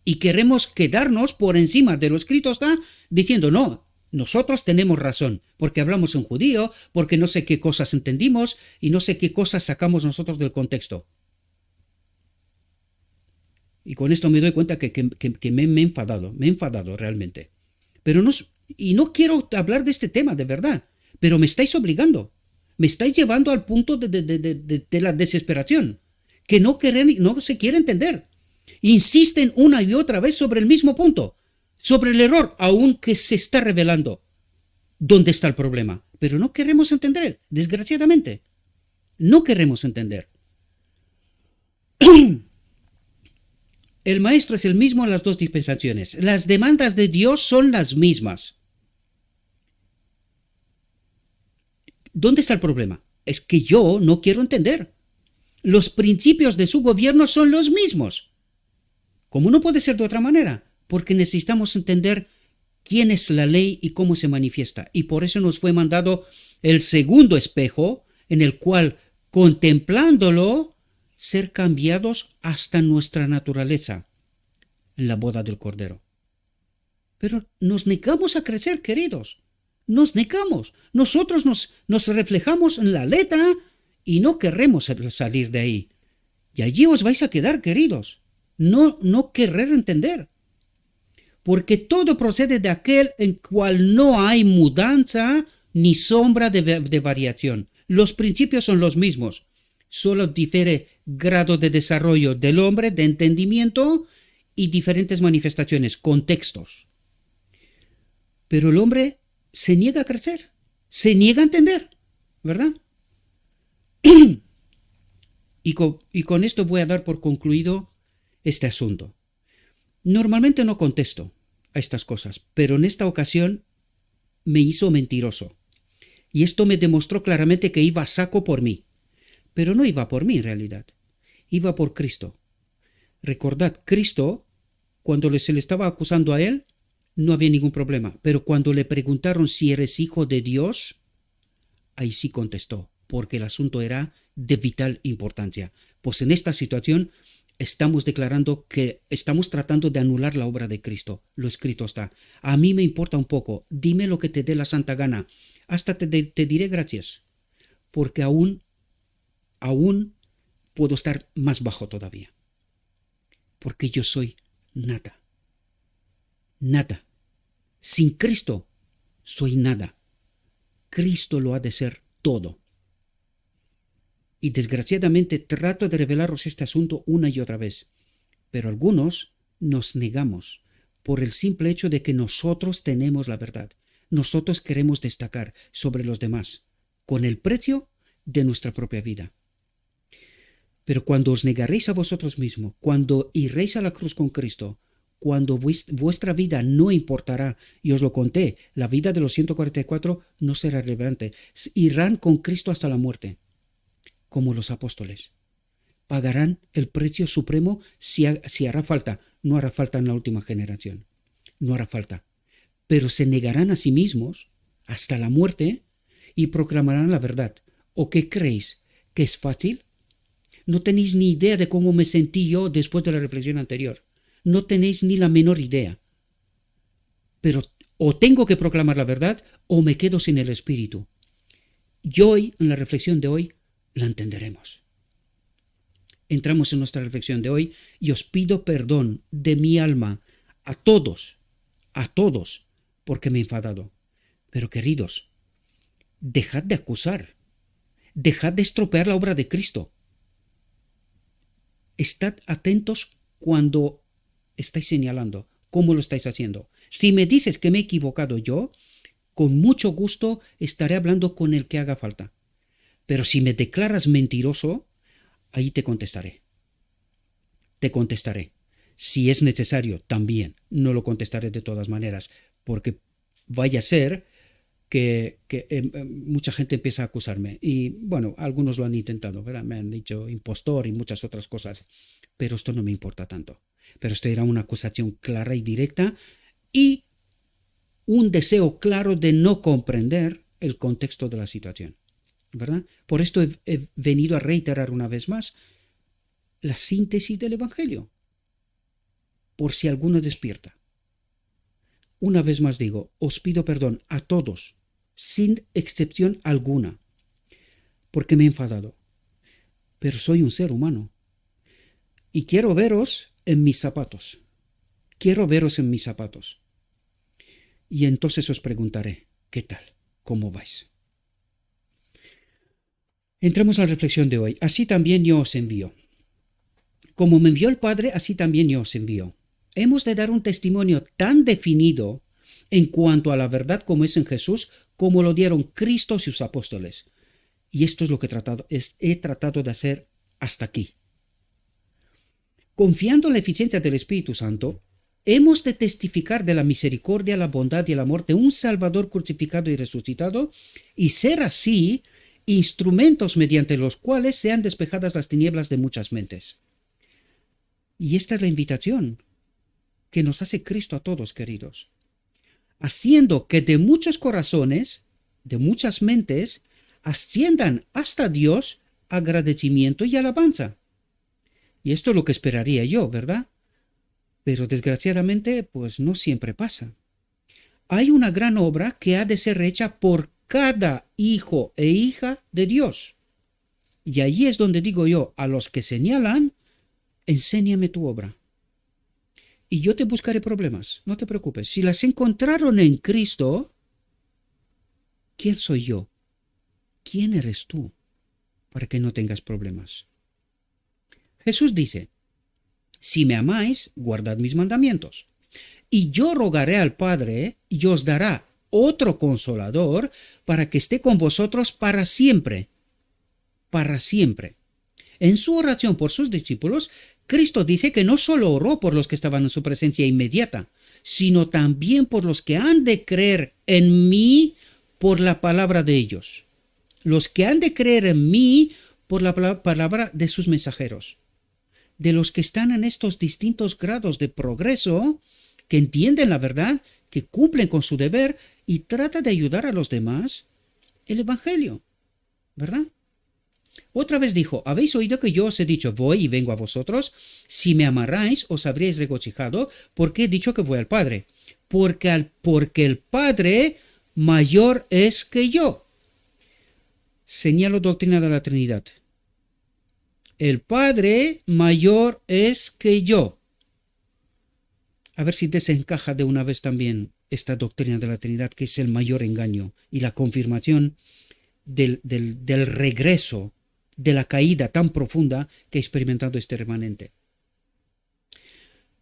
Y queremos quedarnos por encima de lo escrito está diciendo, no, nosotros tenemos razón, porque hablamos en judío, porque no sé qué cosas entendimos y no sé qué cosas sacamos nosotros del contexto. Y con esto me doy cuenta que me he enfadado realmente. Pero no quiero hablar de este tema, de verdad. Pero me estáis obligando, me estáis llevando al punto de la desesperación, que no se quiere entender. Insisten una y otra vez sobre el mismo punto, sobre el error, aunque se está revelando dónde está el problema. Pero no queremos entender, desgraciadamente. No queremos entender. El maestro es el mismo en las dos dispensaciones. Las demandas de Dios son las mismas. ¿Dónde está el problema? Es que yo no quiero entender. Los principios de su gobierno son los mismos. ¿Cómo no puede ser de otra manera? Porque necesitamos entender quién es la ley y cómo se manifiesta. Y por eso nos fue mandado el segundo espejo, en el cual, contemplándolo, ser cambiados hasta nuestra naturaleza en la boda del Cordero. Pero nos negamos a crecer, queridos. Nos negamos. Nosotros nos reflejamos en la letra y no queremos salir de ahí. Y allí os vais a quedar, queridos. No querer entender. Porque todo procede de aquel en cual no hay mudanza ni sombra de variación. Los principios son los mismos. Solo difiere grado de desarrollo del hombre, de entendimiento y diferentes manifestaciones, contextos. Pero el hombre se niega a crecer, se niega a entender, ¿verdad? Y con esto voy a dar por concluido este asunto. Normalmente no contesto a estas cosas, pero en esta ocasión me hizo mentiroso. Y esto me demostró claramente que iba a saco por mí. Pero no iba por mí en realidad, iba por Cristo. Recordad, Cristo, cuando se le estaba acusando a él, no había ningún problema. Pero cuando le preguntaron si eres hijo de Dios, ahí sí contestó, porque el asunto era de vital importancia. Pues en esta situación estamos declarando que estamos tratando de anular la obra de Cristo. Lo escrito está. A mí me importa un poco. Dime lo que te dé la santa gana. Hasta te diré gracias. Porque aún puedo estar más bajo todavía. Porque yo soy nada. Nada. Sin Cristo soy nada. Cristo lo ha de ser todo. Y desgraciadamente trato de revelaros este asunto una y otra vez. Pero algunos nos negamos por el simple hecho de que nosotros tenemos la verdad. Nosotros queremos destacar sobre los demás, con el precio de nuestra propia vida. Pero cuando os negaréis a vosotros mismos, cuando iréis a la cruz con Cristo, cuando vuestra vida no importará, y os lo conté, la vida de los 144 no será relevante, irán con Cristo hasta la muerte. Como los apóstoles. Pagarán el precio supremo si hará falta. No hará falta en la última generación. No hará falta. Pero se negarán a sí mismos hasta la muerte y proclamarán la verdad. ¿O qué creéis? ¿Que es fácil? No tenéis ni idea de cómo me sentí yo después de la reflexión anterior. No tenéis ni la menor idea. Pero o tengo que proclamar la verdad o me quedo sin el Espíritu. Y hoy, en la reflexión de hoy, la entenderemos. Entramos en nuestra reflexión de hoy y os pido perdón de mi alma a todos, porque me he enfadado. Pero queridos, dejad de acusar, dejad de estropear la obra de Cristo. Estad atentos cuando estáis señalando, cómo lo estáis haciendo. Si me dices que me he equivocado yo, con mucho gusto estaré hablando con el que haga falta. Pero si me declaras mentiroso, ahí te contestaré. Te contestaré. Si es necesario, también. No lo contestaré de todas maneras, porque vaya a ser que mucha gente empieza a acusarme. Y bueno, algunos lo han intentado, ¿verdad? Me han dicho impostor y muchas otras cosas. Pero esto no me importa tanto. Pero esto era una acusación clara y directa y un deseo claro de no comprender el contexto de la situación. ¿Verdad? Por esto he venido a reiterar una vez más la síntesis del Evangelio, por si alguno despierta. Una vez más digo, os pido perdón a todos, sin excepción alguna, porque me he enfadado, pero soy un ser humano y quiero veros en mis zapatos. Quiero veros en mis zapatos. Y entonces os preguntaré, ¿qué tal? ¿Cómo vais? Entremos a la reflexión de hoy. Así también yo os envío. Como me envió el Padre, así también yo os envío. Hemos de dar un testimonio tan definido en cuanto a la verdad como es en Jesús, como lo dieron Cristo y sus apóstoles. Y esto es lo que he tratado de hacer hasta aquí. Confiando en la eficiencia del Espíritu Santo, hemos de testificar de la misericordia, la bondad y el amor de un Salvador crucificado y resucitado, y ser así instrumentos mediante los cuales sean despejadas las tinieblas de muchas mentes. Y esta es la invitación que nos hace Cristo a todos, queridos, haciendo que de muchos corazones, de muchas mentes, asciendan hasta Dios agradecimiento y alabanza. Y esto es lo que esperaría yo, ¿verdad? Pero desgraciadamente, pues no siempre pasa. hay una gran obra que ha de ser hecha por cada hijo e hija de Dios. Y allí es donde digo yo, a los que señalan, enséñame tu obra. Y yo te buscaré problemas, no te preocupes. Si las encontraron en Cristo, ¿quién soy yo? ¿Quién eres tú para que no tengas problemas? Jesús dice, si me amáis, guardad mis mandamientos. Y yo rogaré al Padre y os dará otro consolador para que esté con vosotros para siempre. Para siempre. En su oración por sus discípulos, Cristo dice que no solo oró por los que estaban en su presencia inmediata, sino también por los que han de creer en mí por la palabra de ellos. Los que han de creer en mí por la palabra de sus mensajeros. De los que están en estos distintos grados de progreso, que entienden la verdad, que cumplen con su deber y tratan de ayudar a los demás, el Evangelio, ¿verdad? Otra vez dijo, habéis oído que yo os he dicho, voy y vengo a vosotros, si me amarais os habríais regocijado, porque he dicho que voy al Padre, porque el Padre mayor es que yo. Señalo doctrina de la Trinidad. El Padre mayor es que yo. A ver si desencaja de una vez también esta doctrina de la Trinidad, que es el mayor engaño y la confirmación del regreso, de la caída tan profunda que ha experimentado este remanente.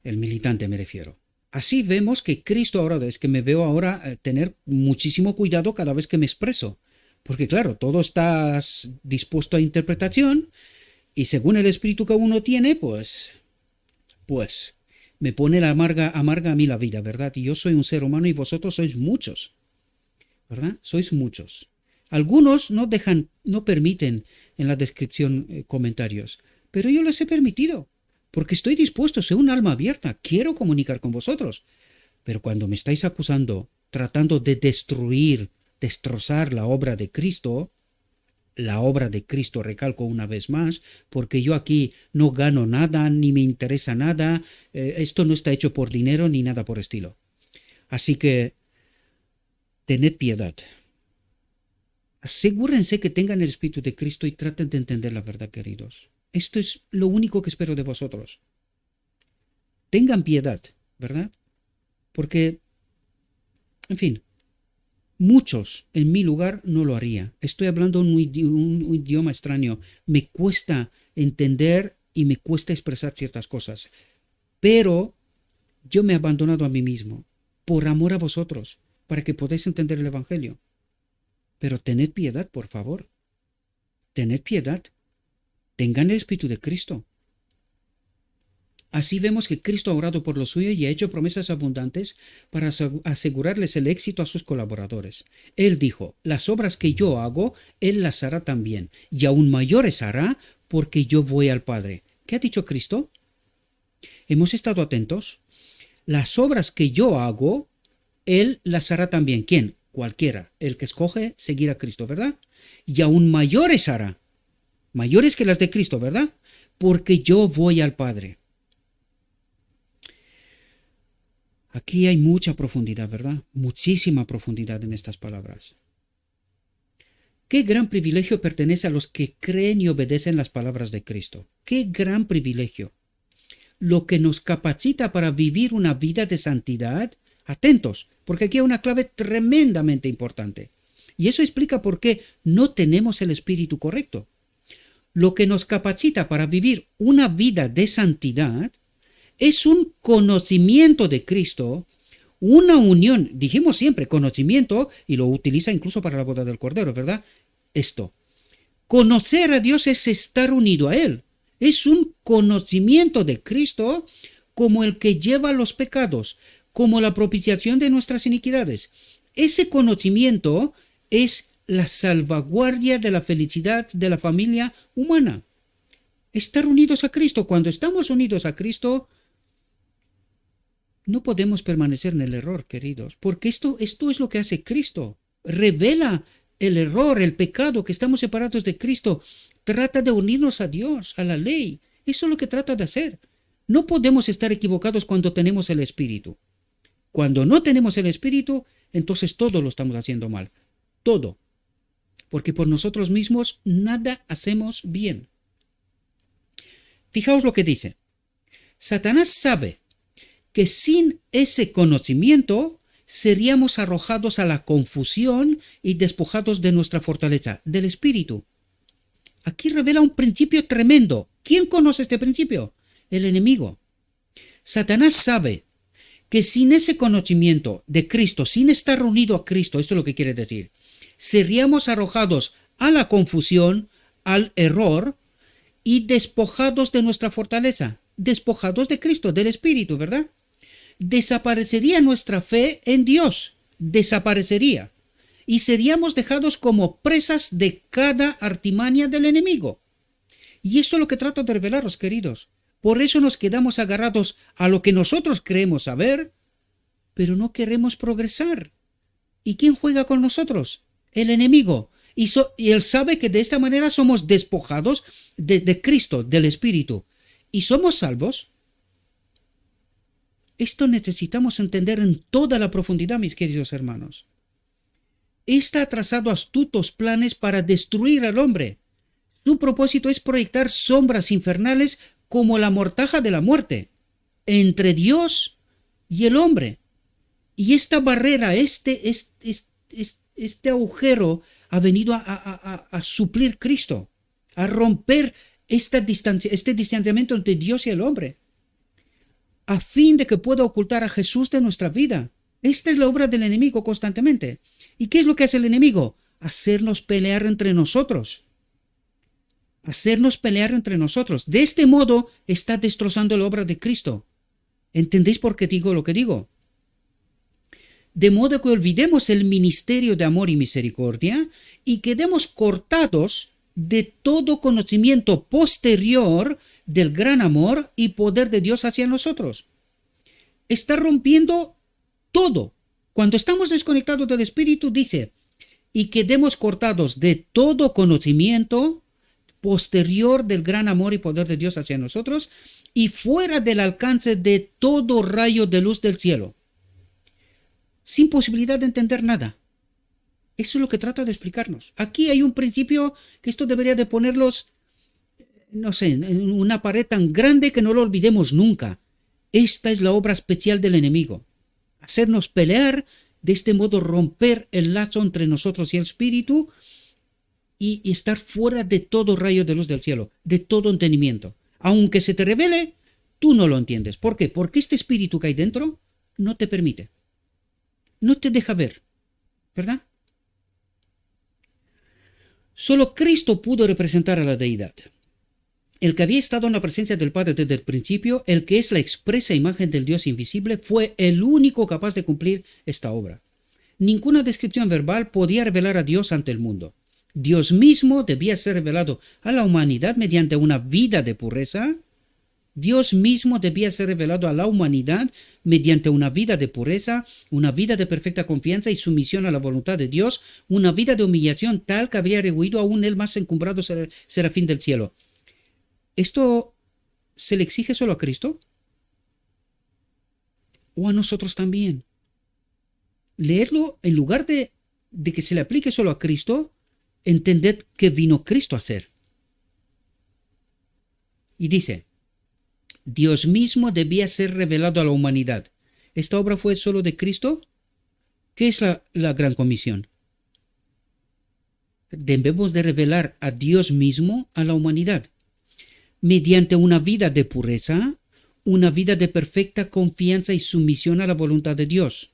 El militante me refiero. Así vemos que Cristo ahora, es que me veo ahora tener muchísimo cuidado cada vez que me expreso. Porque claro, todo está dispuesto a interpretación y según el espíritu que uno tiene, pues me pone la amarga a mí la vida, ¿verdad? Y yo soy un ser humano y vosotros sois muchos, ¿verdad? Sois muchos. Algunos no permiten en la descripción comentarios, pero yo les he permitido, porque estoy dispuesto, soy un alma abierta, quiero comunicar con vosotros. Pero cuando me estáis acusando, tratando de destrozar la obra de Cristo, recalco una vez más, porque yo aquí no gano nada, ni me interesa nada, esto no está hecho por dinero ni nada por estilo. Así que, tened piedad. Asegúrense que tengan el Espíritu de Cristo y traten de entender la verdad, queridos. Esto es lo único que espero de vosotros. Tengan piedad, ¿verdad? Porque, en fin, muchos en mi lugar no lo haría. Estoy hablando un idioma extraño. Me cuesta entender y me cuesta expresar ciertas cosas. Pero yo me he abandonado a mí mismo por amor a vosotros, para que podáis entender el Evangelio. Pero tened piedad, por favor. Tened piedad. Tengan el Espíritu de Cristo. Así vemos que Cristo ha orado por lo suyo y ha hecho promesas abundantes para asegurarles el éxito a sus colaboradores. Él dijo, las obras que yo hago, Él las hará también, y aún mayores hará, porque yo voy al Padre. ¿Qué ha dicho Cristo? ¿Hemos estado atentos? Las obras que yo hago, Él las hará también. ¿Quién? Cualquiera. El que escoge seguir a Cristo, ¿verdad? Y aún mayores hará. Mayores que las de Cristo, ¿verdad? Porque yo voy al Padre. Aquí hay mucha profundidad, ¿verdad? Muchísima profundidad en estas palabras. Qué gran privilegio pertenece a los que creen y obedecen las palabras de Cristo. Qué gran privilegio. Lo que nos capacita para vivir una vida de santidad. Atentos, porque aquí hay una clave tremendamente importante. Y eso explica por qué no tenemos el espíritu correcto. Lo que nos capacita para vivir una vida de santidad es un conocimiento de Cristo, una unión, dijimos siempre conocimiento, y lo utiliza incluso para la boda del Cordero, ¿verdad? Esto. Conocer a Dios es estar unido a Él. Es un conocimiento de Cristo como el que lleva los pecados, como la propiciación de nuestras iniquidades. Ese conocimiento es la salvaguardia de la felicidad de la familia humana. Estar unidos a Cristo. Cuando estamos unidos a Cristo, no podemos permanecer en el error, queridos, porque esto es lo que hace Cristo. Revela el error, el pecado, que estamos separados de Cristo. Trata de unirnos a Dios, a la ley. Eso es lo que trata de hacer. No podemos estar equivocados cuando tenemos el Espíritu. Cuando no tenemos el Espíritu, entonces todo lo estamos haciendo mal. Todo. Porque por nosotros mismos nada hacemos bien. Fijaos lo que dice. Satanás sabe que sin ese conocimiento seríamos arrojados a la confusión y despojados de nuestra fortaleza, del espíritu. Aquí revela un principio tremendo. ¿Quién conoce este principio? El enemigo. Satanás sabe que sin ese conocimiento de Cristo, sin estar unido a Cristo, eso es lo que quiere decir, seríamos arrojados a la confusión, al error y despojados de nuestra fortaleza, despojados de Cristo, del Espíritu, ¿verdad? Desaparecería nuestra fe en Dios, desaparecería, y seríamos dejados como presas de cada artimaña del enemigo. Y esto es lo que trato de revelaros, queridos. Por eso nos quedamos agarrados a lo que nosotros creemos saber, pero no queremos progresar. ¿Y quién juega con nosotros? El enemigo. Y él sabe que de esta manera somos despojados de Cristo, del Espíritu. ¿Y somos salvos? Esto necesitamos entender en toda la profundidad, mis queridos hermanos. Ésta ha trazado astutos planes para destruir al hombre. Su propósito es proyectar sombras infernales como la mortaja de la muerte entre Dios y el hombre. Y esta barrera, este agujero ha venido a suplir Cristo, a romper este distanciamiento entre Dios y el hombre, a fin de que pueda ocultar a Jesús de nuestra vida. Esta es la obra del enemigo constantemente. ¿Y qué es lo que hace el enemigo? Hacernos pelear entre nosotros. Hacernos pelear entre nosotros. De este modo está destrozando la obra de Cristo. ¿Entendéis por qué digo lo que digo? De modo que olvidemos el ministerio de amor y misericordia y quedemos cortados de todo conocimiento posterior del gran amor y poder de Dios hacia nosotros. Está rompiendo todo. Cuando estamos desconectados del Espíritu, dice, y quedemos cortados de todo conocimiento posterior del gran amor y poder de Dios hacia nosotros y fuera del alcance de todo rayo de luz del cielo. Sin posibilidad de entender nada. Eso es lo que trata de explicarnos. Aquí hay un principio que esto debería de ponerlos, no sé, en una pared tan grande que no lo olvidemos nunca. Esta es la obra especial del enemigo. Hacernos pelear, de este modo romper el lazo entre nosotros y el Espíritu y estar fuera de todo rayo de luz del cielo, de todo entendimiento. Aunque se te revele, tú no lo entiendes. ¿Por qué? Porque este espíritu que hay dentro no te permite. No te deja ver, ¿verdad? Solo Cristo pudo representar a la deidad. El que había estado en la presencia del Padre desde el principio, el que es la expresa imagen del Dios invisible, fue el único capaz de cumplir esta obra. Ninguna descripción verbal podía revelar a Dios ante el mundo. Dios mismo debía ser revelado a la humanidad mediante una vida de pureza. Dios mismo debía ser revelado a la humanidad mediante una vida de pureza, una vida de perfecta confianza y sumisión a la voluntad de Dios, una vida de humillación tal que habría rehuido aún el más encumbrado serafín del cielo. ¿Esto se le exige solo a Cristo? ¿O a nosotros también? Leerlo, en lugar de que se le aplique solo a Cristo, entended qué vino Cristo a hacer. Y dice, Dios mismo debía ser revelado a la humanidad. ¿Esta obra fue solo de Cristo? ¿Qué es la gran comisión? Debemos de revelar a Dios mismo a la humanidad mediante una vida de pureza, una vida de perfecta confianza y sumisión a la voluntad de Dios.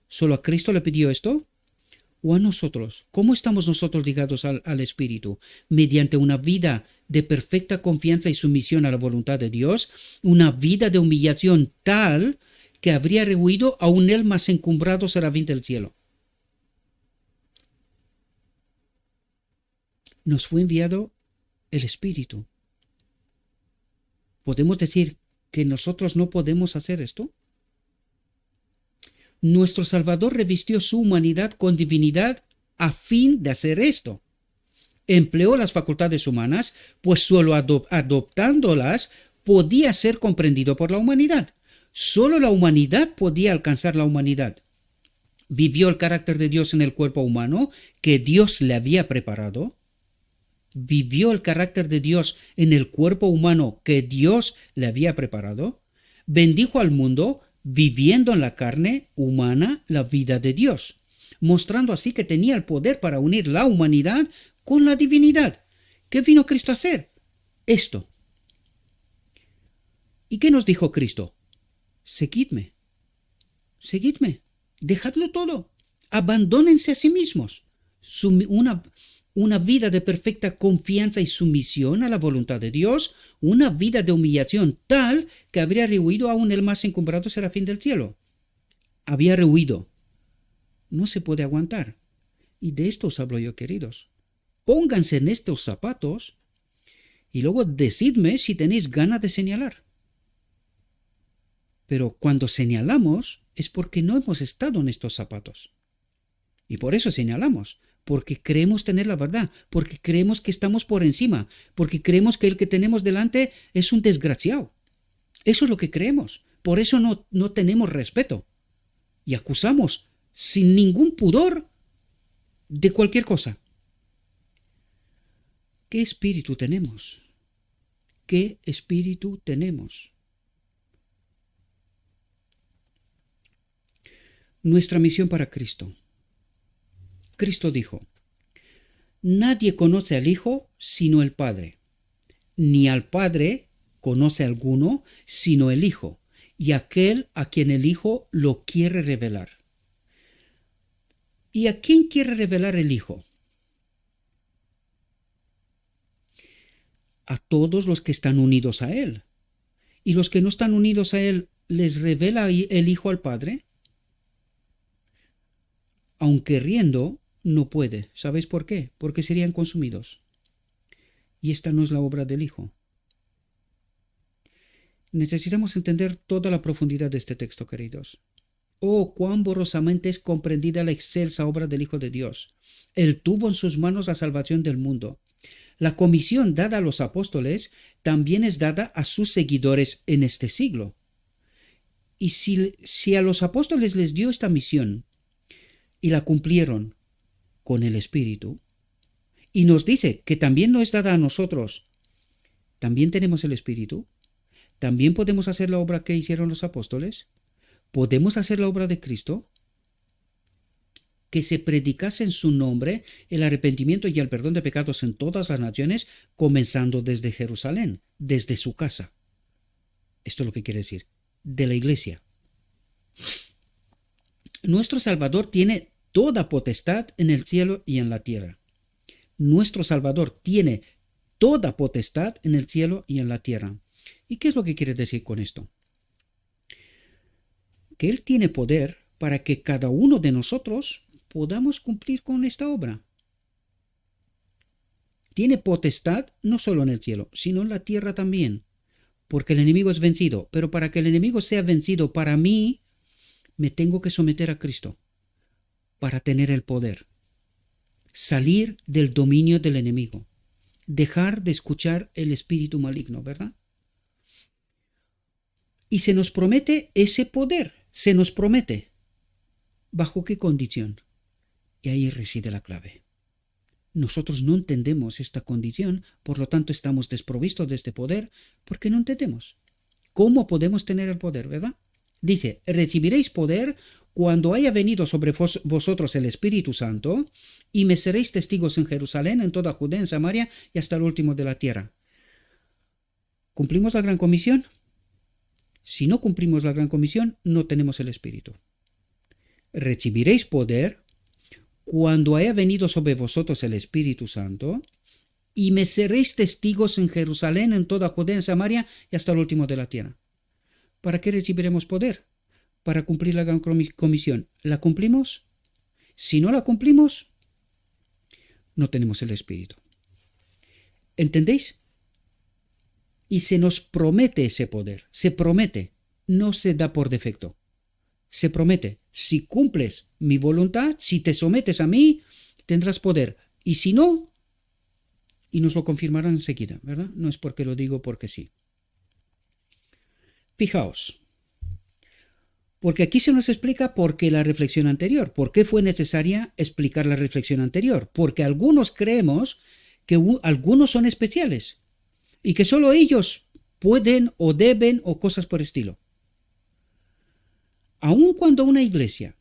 ¿Solo a Cristo le pidió esto? ¿O a nosotros? ¿Cómo estamos nosotros ligados al Espíritu? Mediante una vida de perfecta confianza y sumisión a la voluntad de Dios, una vida de humillación tal que habría rehuido aún el más encumbrado serafín del cielo. Nos fue enviado el Espíritu. ¿Podemos decir que nosotros no podemos hacer esto? Nuestro Salvador revistió su humanidad con divinidad a fin de hacer esto. Empleó las facultades humanas, pues solo adoptándolas podía ser comprendido por la humanidad. Solo la humanidad podía alcanzar la humanidad. vivió el carácter de Dios en el cuerpo humano que Dios le había preparado, vivió el carácter de Dios en el cuerpo humano que Dios le había preparado, bendijo al mundo viviendo en la carne humana la vida de Dios, mostrando así que tenía el poder para unir la humanidad con la divinidad. ¿Qué vino Cristo a hacer? Esto. ¿Y qué nos dijo Cristo? Seguidme, seguidme, dejadlo todo, abandónense a sí mismos. Una vida de perfecta confianza y sumisión a la voluntad de Dios, una vida de humillación tal que habría rehuido aún el más encumbrado serafín del cielo. Había rehuido. No se puede aguantar. Y de esto os hablo yo, queridos. Pónganse en estos zapatos y luego decidme si tenéis ganas de señalar. Pero cuando señalamos es porque no hemos estado en estos zapatos. Y por eso señalamos, porque creemos tener la verdad, porque creemos que estamos por encima, porque creemos que el que tenemos delante es un desgraciado. Eso es lo que creemos. Por eso no tenemos respeto. Y acusamos sin ningún pudor de cualquier cosa. ¿Qué espíritu tenemos? ¿Qué espíritu tenemos? Nuestra misión para Cristo. Cristo dijo: nadie conoce al Hijo sino el Padre, ni al Padre conoce alguno sino el Hijo, y aquel a quien el Hijo lo quiere revelar. ¿Y a quién quiere revelar el Hijo? A todos los que están unidos a Él. ¿Y los que no están unidos a Él, les revela el Hijo al Padre? Aunque riendo, no puede. ¿Sabéis por qué? Porque serían consumidos. Y esta no es la obra del Hijo. Necesitamos entender toda la profundidad de este texto, queridos. Oh, cuán borrosamente es comprendida la excelsa obra del Hijo de Dios. Él tuvo en sus manos la salvación del mundo. La comisión dada a los apóstoles también es dada a sus seguidores en este siglo. Y si a los apóstoles les dio esta misión y la cumplieron con el Espíritu, y nos dice que también nos es dada a nosotros, también tenemos el Espíritu, también podemos hacer la obra que hicieron los apóstoles, podemos hacer la obra de Cristo, que se predicase en su nombre el arrepentimiento y el perdón de pecados en todas las naciones, comenzando desde Jerusalén, desde su casa. Esto es lo que quiere decir, de la iglesia. Nuestro Salvador tiene toda potestad en el cielo y en la tierra. Nuestro Salvador tiene toda potestad en el cielo y en la tierra. ¿Y qué es lo que quiere decir con esto? Que Él tiene poder para que cada uno de nosotros podamos cumplir con esta obra. Tiene potestad no solo en el cielo, sino en la tierra también, porque el enemigo es vencido. Pero para que el enemigo sea vencido, para mí, me tengo que someter a Cristo para tener el poder. Salir del dominio del enemigo. Dejar de escuchar el espíritu maligno, ¿verdad? Y se nos promete ese poder. Se nos promete. ¿Bajo qué condición? Y ahí reside la clave. Nosotros no entendemos esta condición, por lo tanto estamos desprovistos de este poder porque no entendemos. ¿Cómo podemos tener el poder, verdad? Dice, recibiréis poder cuando haya venido sobre vosotros el Espíritu Santo y me seréis testigos en Jerusalén, en toda Judea, en Samaria y hasta el último de la tierra. ¿Cumplimos la gran comisión? Si no cumplimos la gran comisión, no tenemos el Espíritu. Recibiréis poder cuando haya venido sobre vosotros el Espíritu Santo y me seréis testigos en Jerusalén, en toda Judea, en Samaria y hasta el último de la tierra. ¿Para qué recibiremos poder? Para cumplir la gran comisión. ¿La cumplimos? Si no la cumplimos, no tenemos el Espíritu. ¿Entendéis? Y se nos promete ese poder. Se promete. No se da por defecto. Se promete. Si cumples mi voluntad, si te sometes a mí, tendrás poder. Y si no, y nos lo confirmarán enseguida, ¿verdad? No es porque lo digo porque sí. Fijaos, Porque aquí se nos explica por qué la reflexión anterior, por qué fue necesaria explicar la reflexión anterior. Porque algunos creemos que algunos son especiales y que solo ellos pueden o deben o cosas por estilo. Aun cuando una iglesia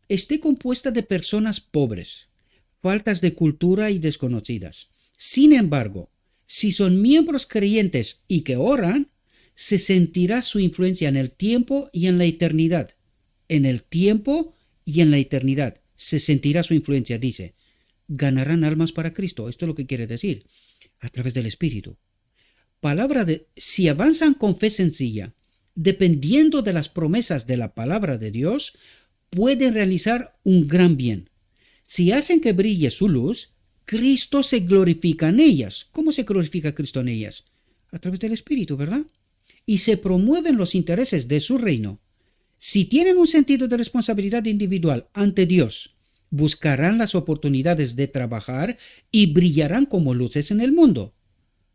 esté compuesta de personas pobres, faltas de cultura y desconocidas, sin embargo, si son miembros creyentes y que oran, se sentirá su influencia en el tiempo y en la eternidad. En el tiempo y en la eternidad se sentirá su influencia, dice. Ganarán almas para Cristo. Esto es lo que quiere decir. A través del Espíritu. Si avanzan con fe sencilla, dependiendo de las promesas de la palabra de Dios, pueden realizar un gran bien. Si hacen que brille su luz, Cristo se glorifica en ellas. ¿Cómo se glorifica Cristo en ellas? A través del Espíritu, ¿verdad? Y se promueven los intereses de su reino. Si tienen un sentido de responsabilidad individual ante Dios, buscarán las oportunidades de trabajar y brillarán como luces en el mundo.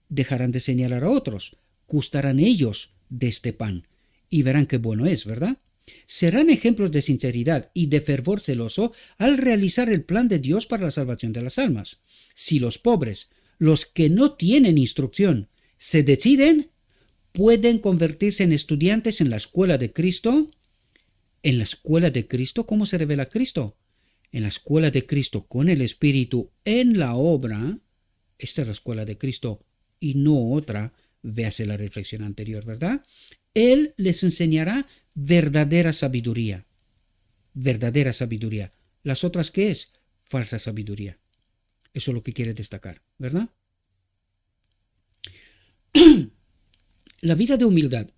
Dejarán de señalar a otros, gustarán ellos de este pan y verán qué bueno es, ¿verdad? Serán ejemplos de sinceridad y de fervor celoso al realizar el plan de Dios para la salvación de las almas. Si los pobres, los que no tienen instrucción, se deciden, pueden convertirse en estudiantes en la escuela de Cristo. ¿En la escuela de Cristo? ¿Cómo se revela Cristo? En la escuela de Cristo con el Espíritu en la obra. Esta es la escuela de Cristo y no otra. Véase la reflexión anterior, ¿verdad? Él les enseñará verdadera sabiduría. Verdadera sabiduría. ¿Las otras qué es? Falsa sabiduría. Eso es lo que quiere destacar, ¿verdad? La vida de humildad.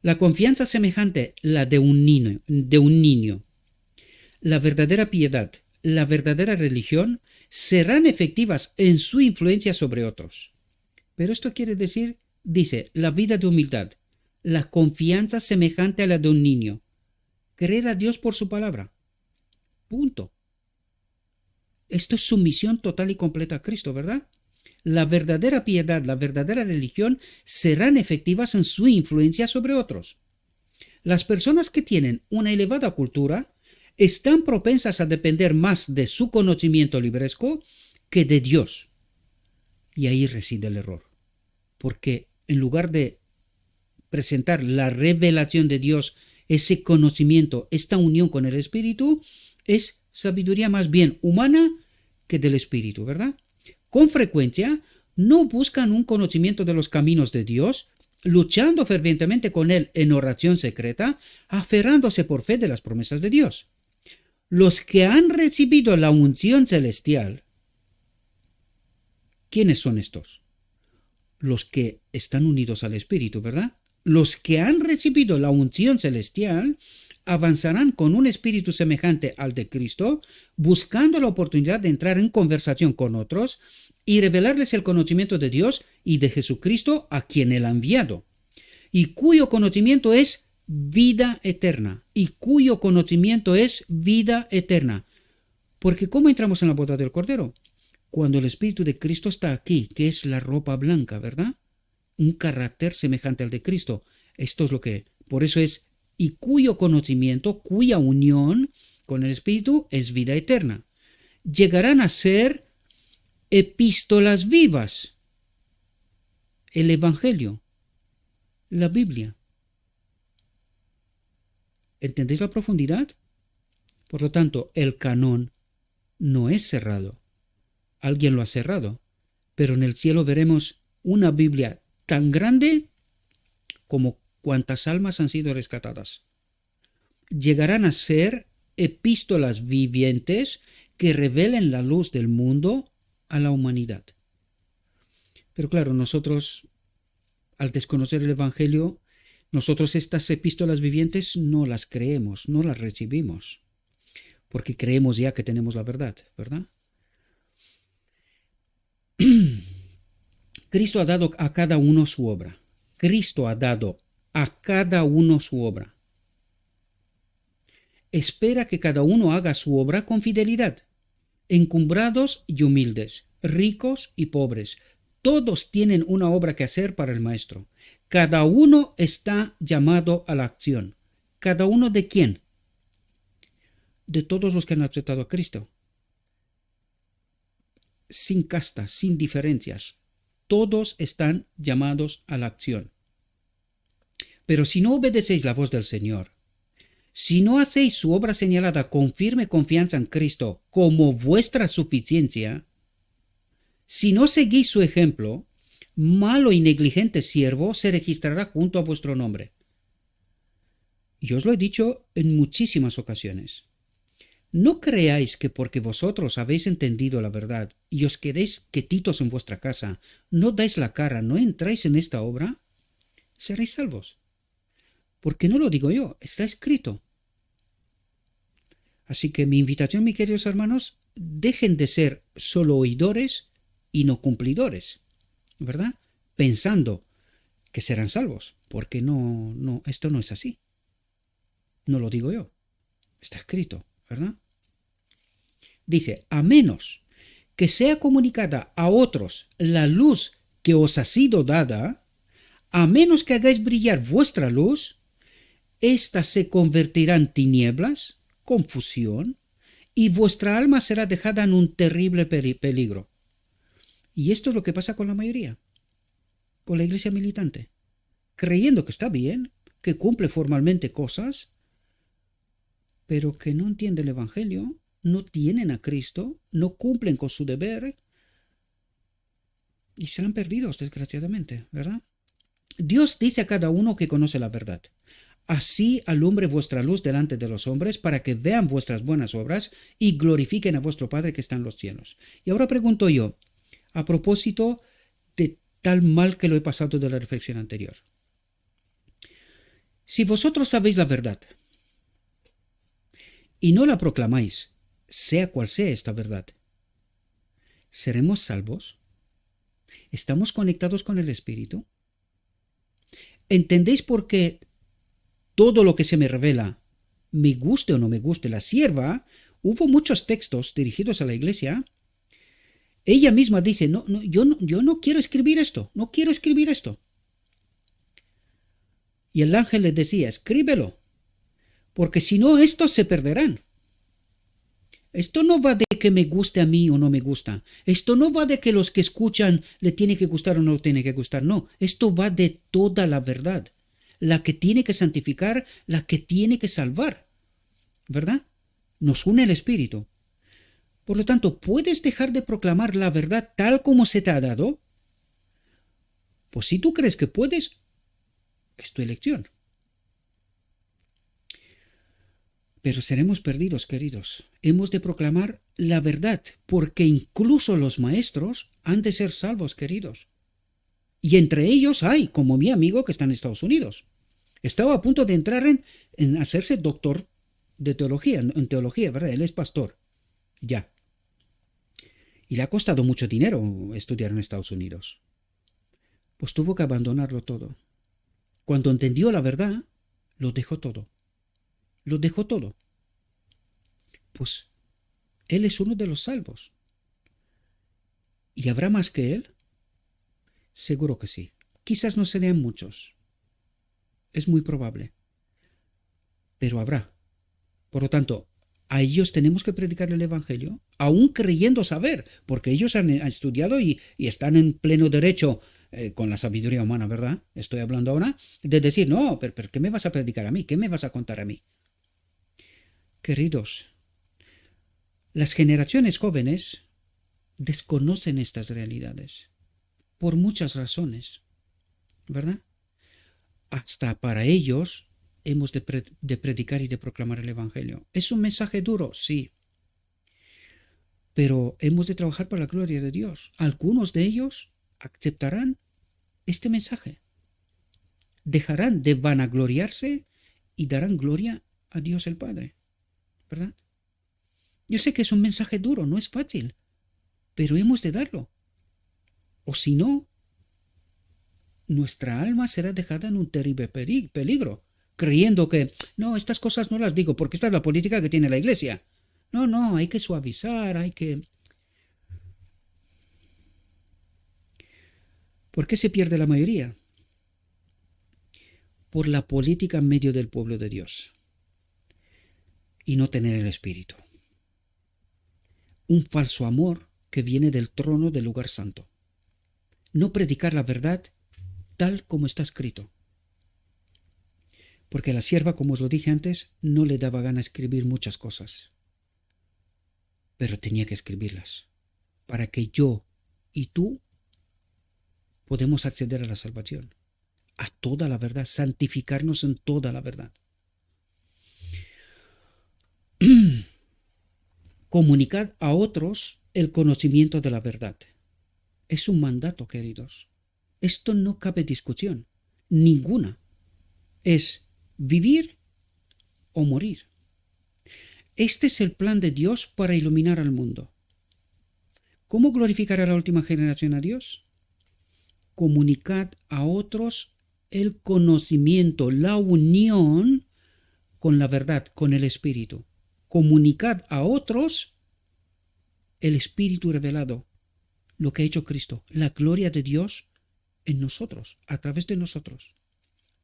La confianza semejante la de un niño. La verdadera piedad, la verdadera religión serán efectivas en su influencia sobre otros. Pero esto quiere decir, dice, la vida de humildad, la confianza semejante a la de un niño. Creer a Dios por su palabra. Punto. Esto es sumisión total y completa a Cristo, ¿verdad? La verdadera piedad, la verdadera religión serán efectivas en su influencia sobre otros. Las personas que tienen una elevada cultura están propensas a depender más de su conocimiento libresco que de Dios. Y ahí reside el error. Porque en lugar de presentar la revelación de Dios, ese conocimiento, esta unión con el Espíritu, es sabiduría más bien humana que del Espíritu, ¿verdad? Con frecuencia no buscan un conocimiento de los caminos de Dios, luchando fervientemente con Él en oración secreta, aferrándose por fe de las promesas de Dios. Los que han recibido la unción celestial, ¿quiénes son estos? Los que están unidos al Espíritu, ¿verdad? Los que han recibido la unción celestial avanzarán con un espíritu semejante al de Cristo, buscando la oportunidad de entrar en conversación con otros y revelarles el conocimiento de Dios y de Jesucristo a quien Él ha enviado, y cuyo conocimiento es vida eterna, Porque ¿cómo entramos en la boda del Cordero? Cuando el Espíritu de Cristo está aquí, que es la ropa blanca, ¿verdad? Un carácter semejante al de Cristo. Esto es lo que, por eso es, y cuyo conocimiento, cuya unión con el Espíritu es vida eterna. Llegarán a ser epístolas vivas. El Evangelio, la Biblia. ¿Entendéis la profundidad? Por lo tanto, el canon no es cerrado. Alguien lo ha cerrado, pero en el cielo veremos una Biblia tan grande como cuantas almas han sido rescatadas. Llegarán a ser epístolas vivientes que revelen la luz del mundo a la humanidad. Pero claro, nosotros, al desconocer el Evangelio, nosotros estas epístolas vivientes no las creemos, no las recibimos, porque creemos ya que tenemos la verdad, ¿verdad? Cristo ha dado a cada uno su obra. Cristo ha dado a cada uno su obra. Espera que cada uno haga su obra con fidelidad. Encumbrados y humildes, ricos y pobres, todos tienen una obra que hacer para el Maestro. Cada uno está llamado a la acción. ¿Cada uno de quién? De todos los que han aceptado a Cristo. Sin casta, sin diferencias. Todos están llamados a la acción. Pero si no obedecéis la voz del Señor, si no hacéis su obra señalada con firme confianza en Cristo como vuestra suficiencia, si no seguís su ejemplo, malo y negligente siervo se registrará junto a vuestro nombre. Y os lo he dicho en muchísimas ocasiones. No creáis que porque vosotros habéis entendido la verdad y os quedéis quietitos en vuestra casa, no dais la cara, no entráis en esta obra, seréis salvos. Porque no lo digo yo, está escrito. Así que mi invitación, mis queridos hermanos, dejen de ser solo oidores y no cumplidores, ¿verdad? Pensando que serán salvos, porque no, esto no es así. No lo digo yo, está escrito, ¿verdad? Dice, a menos que sea comunicada a otros la luz que os ha sido dada, a menos que hagáis brillar vuestra luz, ésta se convertirá en tinieblas, confusión, y vuestra alma será dejada en un terrible peligro. Y esto es lo que pasa con la mayoría, con la iglesia militante, creyendo que está bien, que cumple formalmente cosas, pero que no entiende el Evangelio, no tienen a Cristo, no cumplen con su deber y serán perdidos, desgraciadamente, ¿verdad? Dios dice a cada uno que conoce la verdad. Así alumbre vuestra luz delante de los hombres para que vean vuestras buenas obras y glorifiquen a vuestro Padre que está en los cielos. Y ahora pregunto yo, a propósito de tal mal que lo he pasado de la reflexión anterior. Si vosotros sabéis la verdad y no la proclamáis, sea cual sea esta verdad, ¿seremos salvos? ¿Estamos conectados con el Espíritu? ¿Entendéis por qué todo lo que se me revela, me guste o no me guste, la sierva? Hubo muchos textos dirigidos a la iglesia. Ella misma dice, yo no quiero escribir esto, no quiero escribir esto. Y el ángel le decía, escríbelo, porque si no, estos se perderán. Esto no va de que me guste a mí o no me gusta. Esto no va de que los que escuchan le tiene que gustar o no tiene que gustar. No, esto va de toda la verdad. La que tiene que santificar, la que tiene que salvar. ¿Verdad? Nos une el Espíritu. Por lo tanto, ¿puedes dejar de proclamar la verdad tal como se te ha dado? Pues si tú crees que puedes, es tu elección. Pero seremos perdidos, queridos. Hemos de proclamar la verdad, porque incluso los maestros han de ser salvos, queridos. Y entre ellos hay, como mi amigo que está en Estados Unidos. Estaba a punto de entrar en hacerse doctor de teología, en teología, ¿verdad? Él es pastor. Ya. Y le ha costado mucho dinero estudiar en Estados Unidos. Pues tuvo que abandonarlo todo. Cuando entendió la verdad, lo dejó todo. Lo dejó todo. Pues él es uno de los salvos. ¿Y habrá más que él? Seguro que sí. Quizás no serían muchos. Es muy probable. Pero habrá. Por lo tanto, a ellos tenemos que predicar el Evangelio, aún creyendo saber, porque ellos han estudiado y están en pleno derecho con la sabiduría humana, ¿verdad? Estoy hablando ahora de decir, no, pero ¿qué me vas a predicar a mí? ¿Qué me vas a contar a mí? Queridos, las generaciones jóvenes desconocen estas realidades por muchas razones, ¿verdad? Hasta para ellos hemos de predicar y de proclamar el Evangelio. ¿Es un mensaje duro? Sí. Pero hemos de trabajar para la gloria de Dios. Algunos de ellos aceptarán este mensaje. Dejarán de vanagloriarse y darán gloria a Dios el Padre, ¿verdad? Yo sé que es un mensaje duro, no es fácil, pero hemos de darlo. O si no, nuestra alma será dejada en un terrible peligro, creyendo que, no, estas cosas no las digo porque esta es la política que tiene la iglesia. No, hay que suavizar, hay que... ¿Por qué se pierde la mayoría? por la política en medio del pueblo de Dios y no tener el Espíritu. Un falso amor que viene del trono del lugar santo. No predicar la verdad tal como está escrito. Porque la sierva, como os lo dije antes, no le daba gana escribir muchas cosas. Pero tenía que escribirlas para que yo y tú podemos acceder a la salvación, a toda la verdad, santificarnos en toda la verdad. Comunicad a otros el conocimiento de la verdad. Es un mandato, queridos. Esto no cabe discusión, ninguna. Es vivir o morir. Este es el plan de Dios para iluminar al mundo. ¿Cómo glorificará la última generación a Dios? Comunicad a otros el conocimiento, la unión con la verdad, con el Espíritu. Comunicad a otros el Espíritu revelado, lo que ha hecho Cristo, la gloria de Dios en nosotros, a través de nosotros.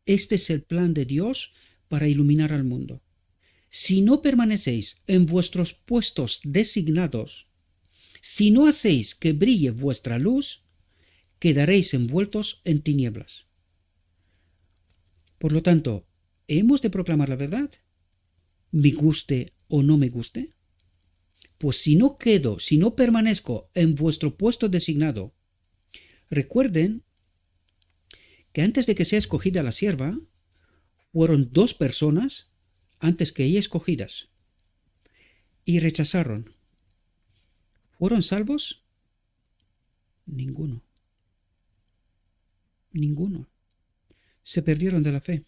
Este es el plan de Dios para iluminar al mundo. Si no permanecéis en vuestros puestos designados, si no hacéis que brille vuestra luz, quedaréis envueltos en tinieblas. Por lo tanto, ¿hemos de proclamar la verdad? ¿Me guste o no me guste? Pues si no permanezco en vuestro puesto designado, recuerden que antes de que sea escogida la sierva, fueron 2 personas antes que ella escogidas y rechazaron. ¿Fueron salvos? Ninguno. Se perdieron de la fe.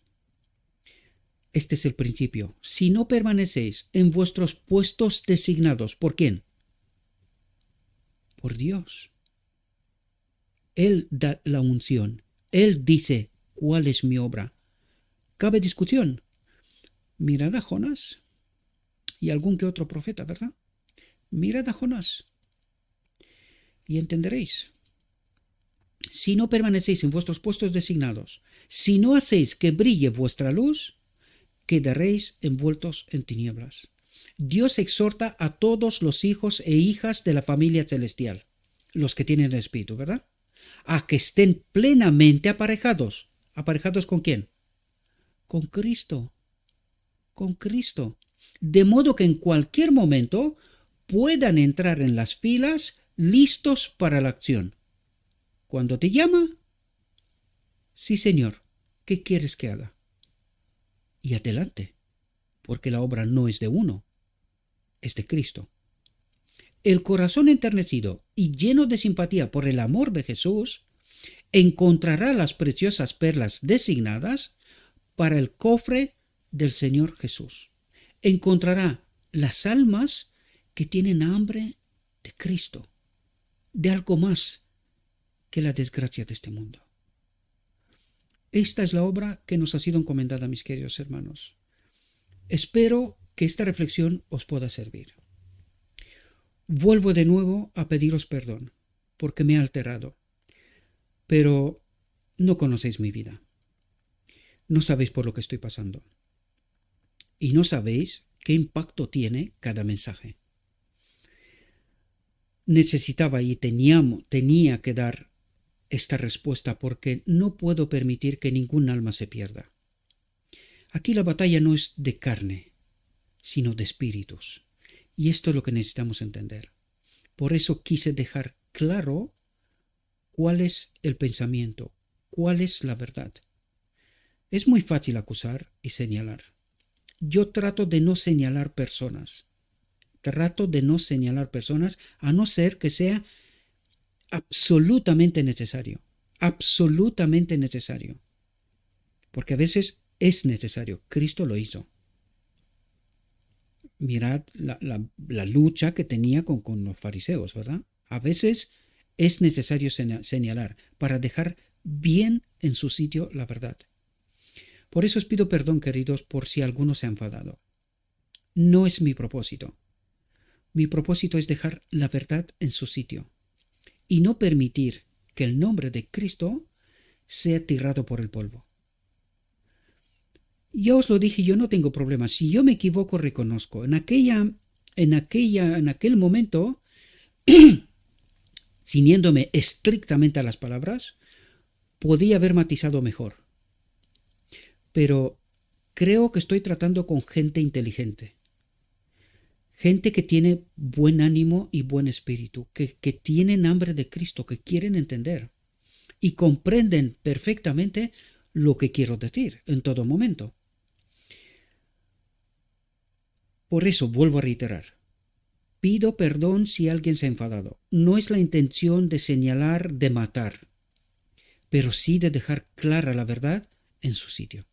Este es el principio. Si no permanecéis en vuestros puestos designados, ¿por quién? Por Dios. Él da la unción. Él dice cuál es mi obra. ¿Cabe discusión? Mirad a Jonás y algún que otro profeta, ¿verdad? Mirad a Jonás y entenderéis. Si no permanecéis en vuestros puestos designados, si no hacéis que brille vuestra luz, quedaréis envueltos en tinieblas. Dios exhorta a todos los hijos e hijas de la familia celestial, los que tienen el Espíritu, ¿verdad? A que estén plenamente aparejados. ¿Aparejados con quién? Con Cristo. Con Cristo. De modo que en cualquier momento puedan entrar en las filas listos para la acción. Cuando te llama, sí, Señor, ¿qué quieres que haga? Y adelante, porque la obra no es de uno, es de Cristo. El corazón enternecido y lleno de simpatía por el amor de Jesús encontrará las preciosas perlas designadas para el cofre del Señor Jesús. Encontrará las almas que tienen hambre de Cristo, de algo más que la desgracia de este mundo. Esta es la obra que nos ha sido encomendada, mis queridos hermanos. Espero que esta reflexión os pueda servir. Vuelvo de nuevo a pediros perdón, porque me he alterado, pero no conocéis mi vida. No sabéis por lo que estoy pasando. Y no sabéis qué impacto tiene cada mensaje. Necesitaba y tenía que dar esta respuesta porque no puedo permitir que ningún alma se pierda. Aquí la batalla no es de carne, sino de espíritus. Y esto es lo que necesitamos entender. Por eso quise dejar claro cuál es el pensamiento, cuál es la verdad. Es muy fácil acusar y señalar. Yo trato de no señalar personas. A no ser que sea absolutamente necesario. Absolutamente necesario. Porque a veces es necesario. Cristo lo hizo. Mirad la lucha que tenía con los fariseos, ¿verdad? A veces es necesario señalar para dejar bien en su sitio la verdad. Por eso os pido perdón, queridos, por si alguno se ha enfadado. No es mi propósito. Mi propósito es dejar la verdad en su sitio y no permitir que el nombre de Cristo sea tirado por el polvo. Yo os lo dije, yo no tengo problema. Si yo me equivoco, reconozco. En aquel momento, ciñéndome estrictamente a las palabras, podía haber matizado mejor. Pero creo que estoy tratando con gente inteligente. Gente que tiene buen ánimo y buen espíritu, que tienen hambre de Cristo, que quieren entender y comprenden perfectamente lo que quiero decir en todo momento. Por eso vuelvo a reiterar, pido perdón si alguien se ha enfadado. No es la intención de señalar, de matar, pero sí de dejar clara la verdad en su sitio.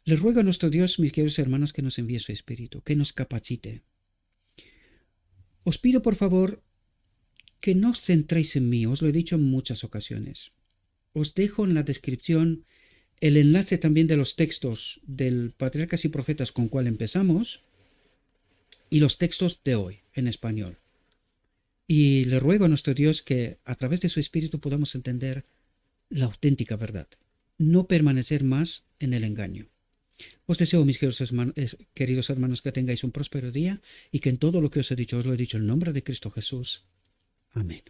Le ruego a nuestro Dios, mis queridos hermanos, que nos envíe su Espíritu, que nos capacite. Os pido, por favor, que no os centréis en mí, os lo he dicho en muchas ocasiones. Os dejo en la descripción el enlace también de los textos del Patriarcas y Profetas con cual empezamos y los textos de hoy en español. Y le ruego a nuestro Dios que a través de su Espíritu podamos entender la auténtica verdad, no permanecer más en el engaño. Os deseo, mis queridos hermanos, que tengáis un próspero día y que en todo lo que os he dicho, os lo he dicho en nombre de Cristo Jesús. Amén.